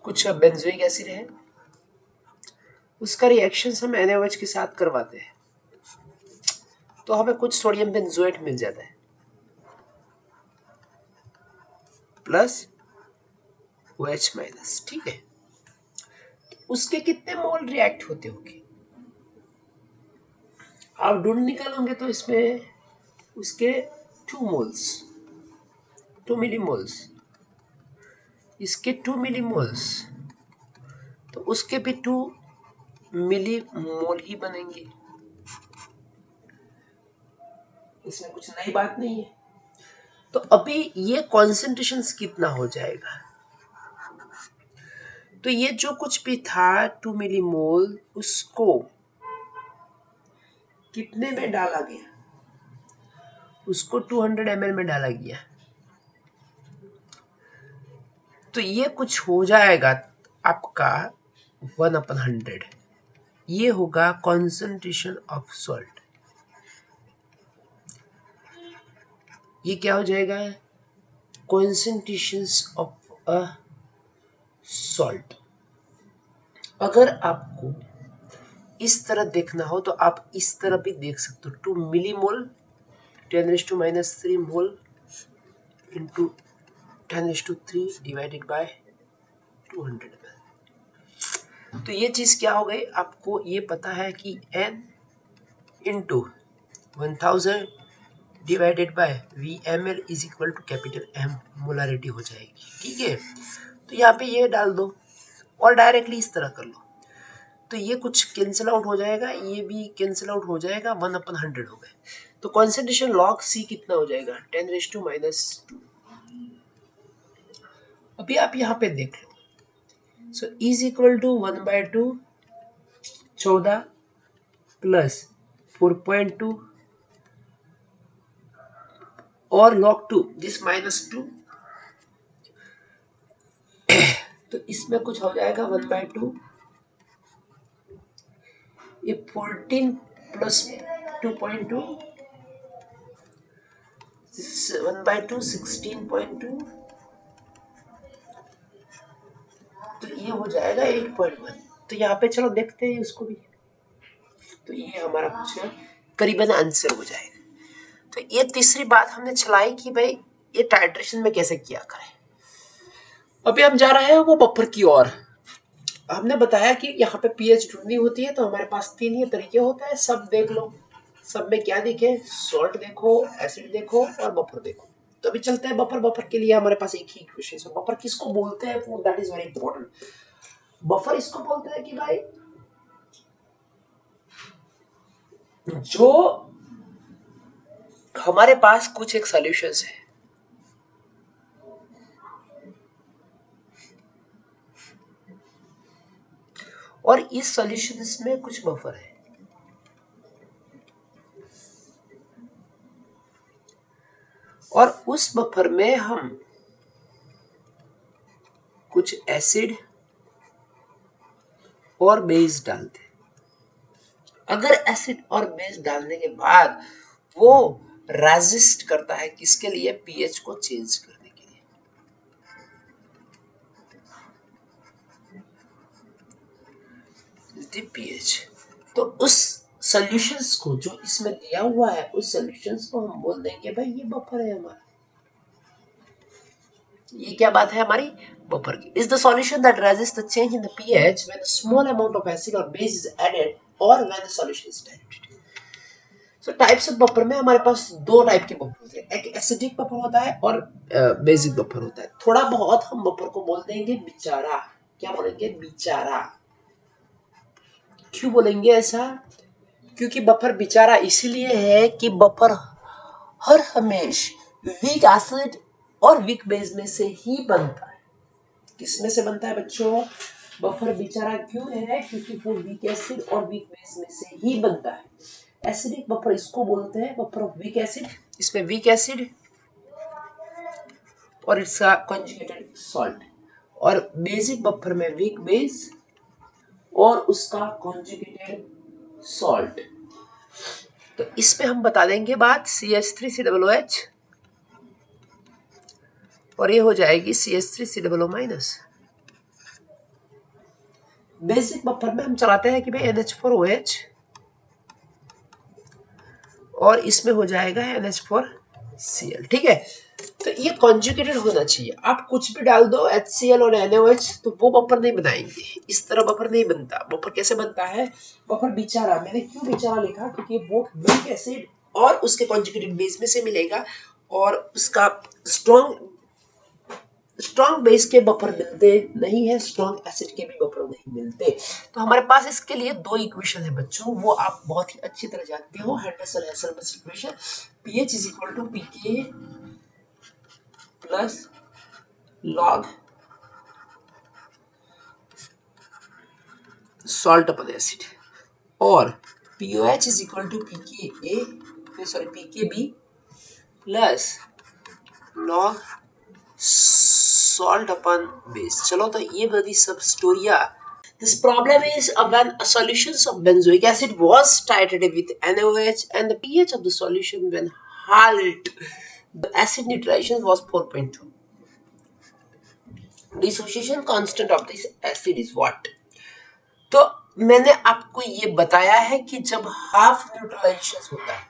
कुछ बेंजोइक एसिड है उसका रिएक्शन हम NaOH के साथ करवाते हैं तो हमें कुछ सोडियम बेंजोएट मिल जाता है प्लस OH माइनस, ठीक है। उसके कितने मोल रिएक्ट होते होंगे आप ढूंढ निकालोगे तो इसमें उसके 2 मोल्स 2 मिलीमोल्स, इसके 2 मिलीमोल्स तो उसके भी 2 मिलीमोल ही बनेंगे, इसमें कुछ नई बात नहीं है। तो अभी ये कॉन्सेंट्रेशंस कितना हो जाएगा, तो ये जो कुछ भी था 2 मिलीमोल उसको कितने में डाला गया, उसको 200 ml में डाला गया, तो ये कुछ हो जाएगा आपका 1/100, ये होगा कॉन्सेंट्रेशन ऑफ सॉल्ट। ये क्या हो जाएगा, कॉन्सेंट्रेशन ऑफ अ सॉल्ट। अगर आपको इस तरह देखना हो तो आप इस तरह भी देख सकते हो, 2 millimole 10⁻³ mole into 10⁻³ divided by 200 ml। तो ये चीज क्या हो गई, आपको ये पता है कि N into 1000 divided by VmL is equal to capital M molarity हो जाएगी, ठीक है। तो यहाँ पे ये डाल दो और डायरेक्टली इस तरह कर लो, तो ये कुछ कैंसिल आउट हो जाएगा, ये भी कैंसिल आउट हो जाएगा, 1/100 हो गए। तो कॉन्सेंट्रेशन लॉग C कितना हो जाएगा, 10⁻²। अभी आप यहाँ पे देख लो, so is equal to 1/2 14 plus 4.2 और log 2 दिस -2, तो इसमें कुछ हो जाएगा 1/2, ये 14 प्लस 2.2, 1/2 16.2, तो ये हो जाएगा 8.1। तो यहाँ पे चलो देखते हैं इसको भी, तो ये हमारा कुछ करीबन आंसर हो जाएगा। तो ये तीसरी बात हमने चलाई कि भाई ये टाइट्रेशन में कैसे किया करें। अभी हम जा रहे हैं वो बफर की ओर। हमने बताया कि यहाँ पे पीएच ढूंढनी होती है, तो हमारे पास 3 ही तरीके होते हैं। सब देख लो, सब में क्या दिखे, सॉल्ट देखो, एसिड देखो और बफर देखो। तो अभी चलते हैं बफर। बफर के लिए हमारे पास एक ही इक्वेशन है। बफर किसको बोलते हैं, that is very important. Buffer इसको बोलते हैं कि भाई जो हमारे पास कुछ एक सॉल्यूशंस है, और इस सॉल्यूशंस में कुछ बफर है, और उस बफर में हम कुछ एसिड और बेस डालते हैं। अगर एसिड और बेस डालने के बाद वो रेजिस्ट करता है किसके लिए, पीएच को चेंज करने के लिए, पीएच। तो उस सॉल्यूशंस को जो इसमें दिया हुआ है, उस सॉल्यूशंस को हम बोल देंगे भाई ये बफर है हमारा। ये क्या बात है हमारी, बफर की। Is the solution that resist the change in the pH when a small amount of acid और बेस इज एडेड और when the solution is diluted. So types of buffer में हमारे पास दो टाइप के बफर होते हैं, एक एसिडिक बफर होता है और बेसिक बफर होता है। थोड़ा बहुत हम बफर को बोल देंगे बेचारा। क्या बोलेंगे, बेचारा। क्यों बोलेंगे ऐसा, क्योंकि बफर बेचारा इसीलिए है कि बफर हर हमेशा वीक एसिड और वीक बेस में से ही बनता है। किसमें से बनता है बच्चों, बफर बेचारा क्यों है, क्योंकि वो वीक एसिड और वीक बेस में से ही बनता है। एसिडिक बफर इसको बोलते हैं बफर ऑफ वीक एसिड, इसमें वीक एसिड और इसका कंजुगेटेड सॉल्ट, और बेसिक बफर में वीक बेस और उसका कंजुगेटेड सॉल्ट। तो इसमें हम बता देंगे बात CH3COOH, और ये हो जाएगी CH3COO-। बेसिक बफर में हम चलाते हैं कि भाई NH4OH, और इसमें हो जाएगा NH4Cl। ठीक है, तो ये कॉन्जुगेटेड होना चाहिए। आप कुछ भी डाल दो HCl और NaOH, तो वो बफर नहीं बनाएंगे, इस तरह बफर नहीं बनता। बफर कैसे बनता है, बफर बेचारा। मैंने क्यों बेचारा लिखा, क्योंकि वो वीक एसिड और उसके कॉन्जुगेटेड बेस में से मिलेगा, और उसका स्ट्रॉन्ग बेस के बफर मिलते नहीं है, स्ट्रॉन्ग एसिड के भी बफर नहीं मिलते। तो हमारे पास इसके लिए दो इक्वेशन है बच्चों, वो आप बहुत ही अच्छी तरह जानते हो, Henderson Helmholtz equation. pH is equal to pK plus log salt upon acid, और POH is equal to pKb plus log salt upon base. चलो, तो ये बड़ी सब स्टोरिया। This problem is when a solution of benzoic acid was titrated with NaOH and the pH of the solution when halt, the acid neutralization was 4.2. Dissociation constant of this acid is what? तो मैंने आपको ये बताया है कि जब half neutralisation होता है,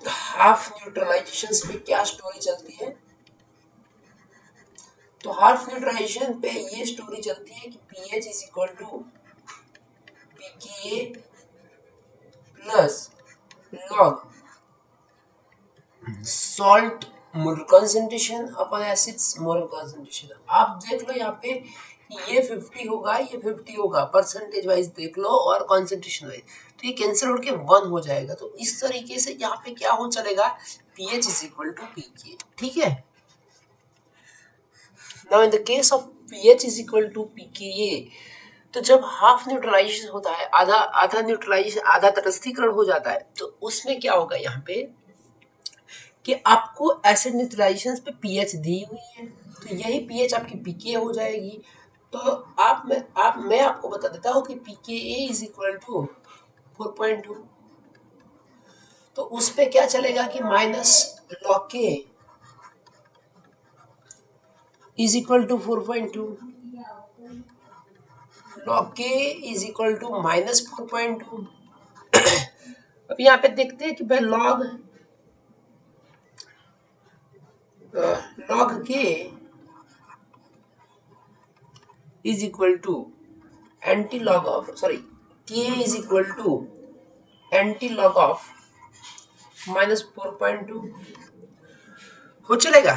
हाफ न्यूट्रलाइजेशन में क्या स्टोरी चलती है, तो हाफ न्यूट्रलाइजेशन पे ये स्टोरी चलती है कि pH is equal to pKa plus log salt molar concentration upon acids molar concentration. आप देख लो यहाँ पे ये 50 होगा, ये 50 होगा, परसेंटेज वाइज देख लो और कॉन्सेंट्रेशन वाइज, तो ये कैंसिल होकर 1 हो जाएगा। तो इस तरीके से यहाँ पे क्या हो चलेगा, pH is equal to pK। ठीक है, now in the case of pH is equal to pKa, तो जब हाफ न्यूट्रलाइजेशन होता है, आधा आधा न्यूट्रलाइजेशन, आधा तटस्थीकरण हो जाता है, तो उसमें क्या होगा यहाँ पे कि आपको एसिड न्यूट्रलाइजेशन पे pH दी हुई है, तो यही pH आपकी pK हो जाएगी। तो मैं आपको बता देता हूँ कि pKa इज इक्वल टू 4.2, तो उस पे क्या चलेगा कि minus log K is equal to 4.2, log K is equal to minus 4.2। अब यहाँ पे देखते हैं कि भाई log K is equal to anti-log of, sorry, K is equal to anti-log of minus 4.2 हो चलेगा।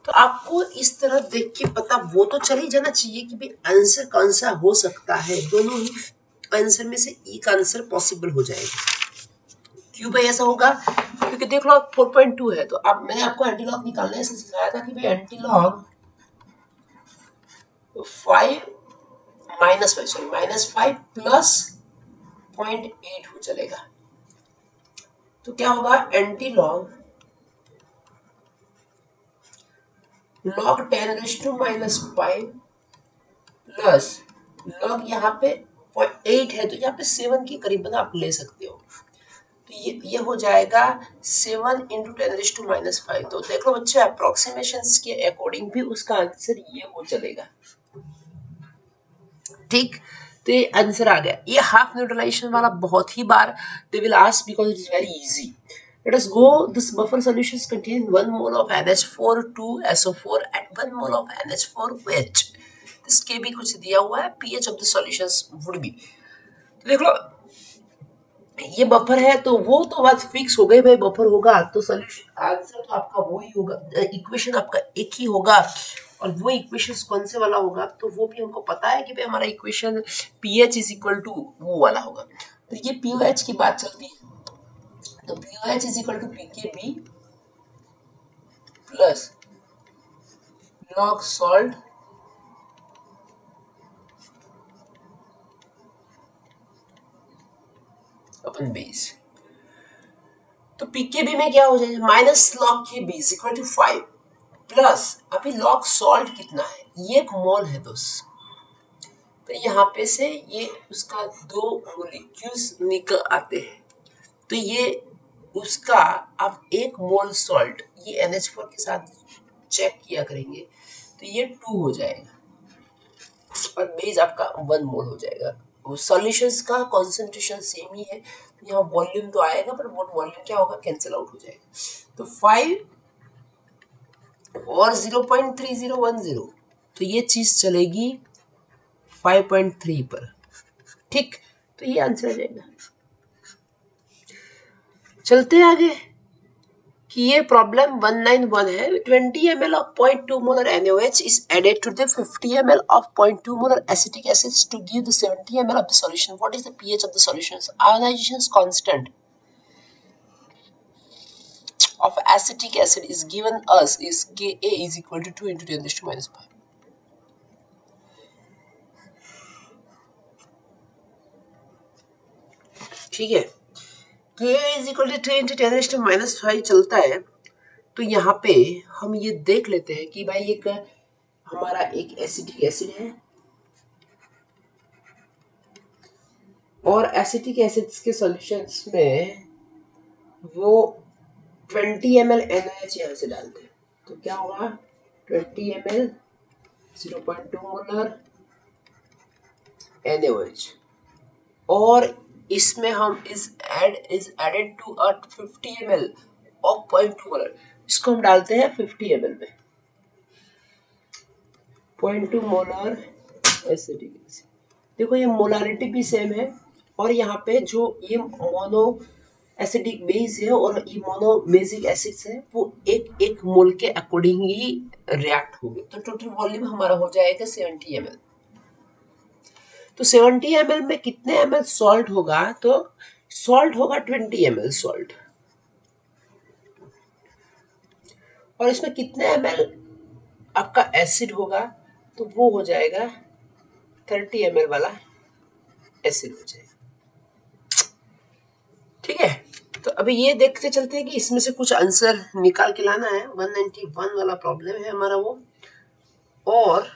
तो आपको इस तरह देख के पता वो तो चल ही जाना चाहिए कि भाई आंसर कौन सा हो सकता है, दोनों ही आंसर में से एक आंसर पॉसिबल हो जाएगा। क्यों भाई ऐसा होगा, क्योंकि देख लो 4.2 है, तो अब मैंने आपको एंटी-लॉग निकालने से सिखाया था कि भाई एंटी-लॉग 5 -5 प्लस 0.8 हो चलेगा। तो क्या होगा, anti log log 10⁻⁵ plus log यहाँ पे 0.8 है, तो यहाँ पे 7 के करीबन आप ले सकते हो। तो ये हो जाएगा 7 इंटू 10⁻⁵। तो देख लो बच्चे, अप्रोक्सीमेशन के अकॉर्डिंग भी उसका आंसर ये हो चलेगा। ठीक, तो ये आंसर आ गया। ये हाफ न्यूट्रलाइजेशन वाला बहुत ही बार they will ask because it is very easy. Let us go. This buffer solutions contain 1 mole of NH4, 2 SO4 and 1 mole of NH4OH. इसके भी कुछ दिया हुआ है, pH of the solutions would be। तो देख लो, ये बफर है, तो वो तो बात फिक्स हो गई भाई, बफर होगा तो सॉल्यूशन आंसर तो आपका वो ही होगा, इक्वेशन आपका एक ही होगा। और वो इक्वेशन कौन से वाला होगा, तो वो भी हमको पता है कि भाई हमारा equation pH is equal to वो वाला होगा। तो ये pOH की बात चलती है, तो pOH is equal to pKb plus log salt upon base. तो pKb में क्या हो जाएगा, minus log Kb is equal to 5 plus अभी log salt कितना है, ये 1 मोल है दोस्त। तो यहाँ पे से ये उसका 2 मोलिक्यूल्स निकल आते हैं, तो ये उसका अब 1 मोल सॉल्ट, ये NH4 के साथ चेक किया करेंगे, तो ये 2 हो जाएगा और बेस आपका 1 मोल हो जाएगा। वो सॉल्यूशंस का कॉन्सेंट्रेशन सेम ही है, तो यहाँ वॉल्यूम तो आएगा पर वो वॉल्यूम क्या होगा, कैंसिल आउट हो जाएगा। तो 5 और 0.3010, तो ये चीज चलेगी 5.3 पर। ठीक, तो ये आंसर आ जाएगा। चलते हैं आगे कि ये प्रॉब्लम 191 है। 20 ml of 0.2 molar NaOH is added to the 50 ml of 0.2 molar acetic acid to give the 70 ml of the solution. What is the pH of the solution? Ionization constant of acetic acid is given us is Ka is equal to 2 into 10⁻⁵। ठीक है, Ka is equal to 2 into 10⁻⁵ चलता है। तो यहाँ पे हम ये देख लेते हैं कि भाई एक हमारा एक एसिटिक एसिड है और एसिटिक एसिड्स के सॉल्यूशंस में वो 20 ml NaOH यहाँ से डालते हैं, तो क्या होगा 20 ml 0.2 मोलर NaOH, और इसमें हम is added to 50 ml of 0.2 molar, इसको हम डालते हैं 50 ml में 0.2 मोलर एसिटिक एसिड। देखो ये मोलारिटी भी सेम है, और यहाँ पे जो ये मोनो एसिडिक बेस है और ये मोनो बेसिक एसिड्स है, वो एक एक मोल के अकॉर्डिंग ही रिएक्ट होंगे। तो टोटल वॉल्यूम हमारा हो जाएगा 70 ml। तो 70 ml में कितने ml सॉल्ट होगा? तो सॉल्ट होगा 20 ml सॉल्ट, और इसमें कितने ml आपका एसिड होगा? तो वो हो जाएगा 30 ml वाला एसिड हो जाएगा। ठीक है, तो अभी ये देखते चलते हैं कि इसमें से कुछ आंसर निकाल के लाना है। 191 वाला प्रॉब्लम है हमारा वो। और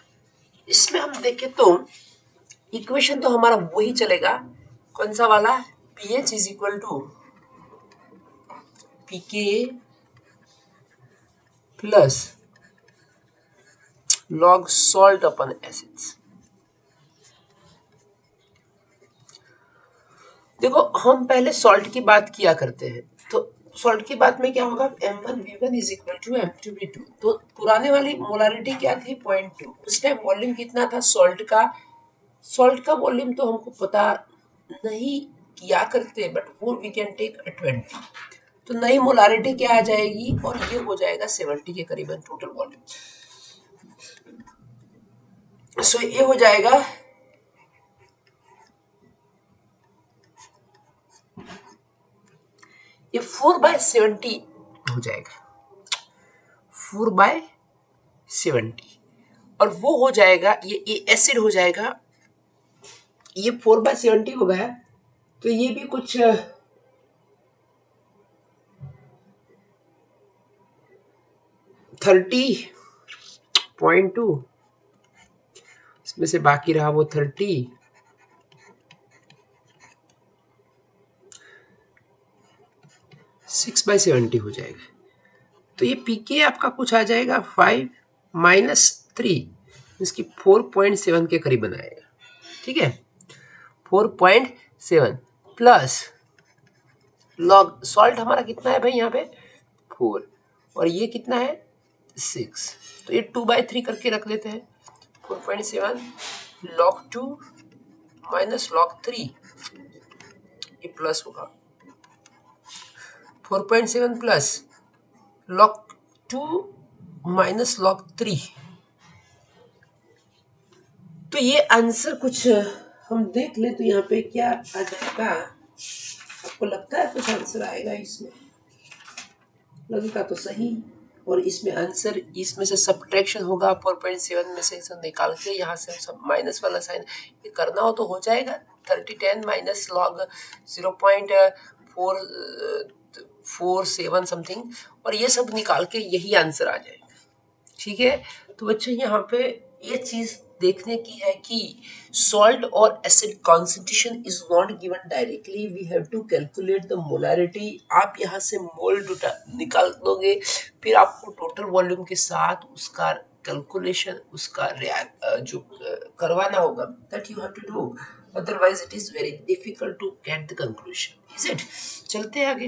इसमें हम देखें तो इक्वेशन तो हमारा वही चलेगा, कौन सा वाला? pH is equal to pK plus log salt upon acids. देखो हम पहले सॉल्ट की बात किया करते हैं, तो सॉल्ट की बात में क्या होगा? M1V1 is equal to M2V2। तो पुराने वाली मोलारिटी क्या थी? 0.2। उस टाइम वॉल्यूम कितना था सॉल्ट का? सॉल्ट का वॉल्यूम तो हमको पता नहीं किया करते, बट वो वी कैन टेक 20। तो नई मोलारिटी क्या आ जाएगी? और ये हो जाएगा 70 के करीबन टोटल वॉल्यूम। सो ये हो जाएगा ये 4/70 हो जाएगा, 4/70। और वो हो जाएगा ये एसिड हो जाएगा, ये 4/70 हो गया। तो ये भी कुछ 30.2, इसमें से बाकी रहा वो 30, 6/70 हो जाएगा। तो ये पीके आपका कुछ आ जाएगा 5 - 3, इसकी 4.7 के करीब बनाएगा। ठीक है, 4.7 प्लस लॉग सॉल्ट हमारा कितना है भाई यहाँ पे? 4, और ये कितना है? 6। तो ये 2/3 करके रख लेते हैं। 4.7 log 2 माइनस log 3, ये प्लस होगा 4.7 प्लस log 2 माइनस log 3। तो ये आंसर कुछ हम देख ले तो यहाँ पे क्या आ जाएगा? आपको लगता है कुछ आंसर आएगा इसमें? लगेगा तो सही। और इसमें आंसर, इसमें से सब्ट्रैक्शन होगा 4.7 में से इसे निकाल के यहाँ से सब माइनस वाला साइन ये करना हो तो हो जाएगा 3010 माइनस लॉग 0.447 समथिंग, और ये सब निकाल के यही आंसर आ जाएगा। ठीक है, तो बच्चों यहाँ पे ये चीज देखने की है कि सॉल्ट और acid concentration is not given directly, we have to calculate the molarity. आप यहाँ से मोल निकाल दोगे, फिर आपको टोटल वॉल्यूम के साथ उसका कैलकुलेशन, उसका जो करवाना होगा, that you have to do, otherwise it is very difficult to get the conclusion. Is it? चलते हैं आगे।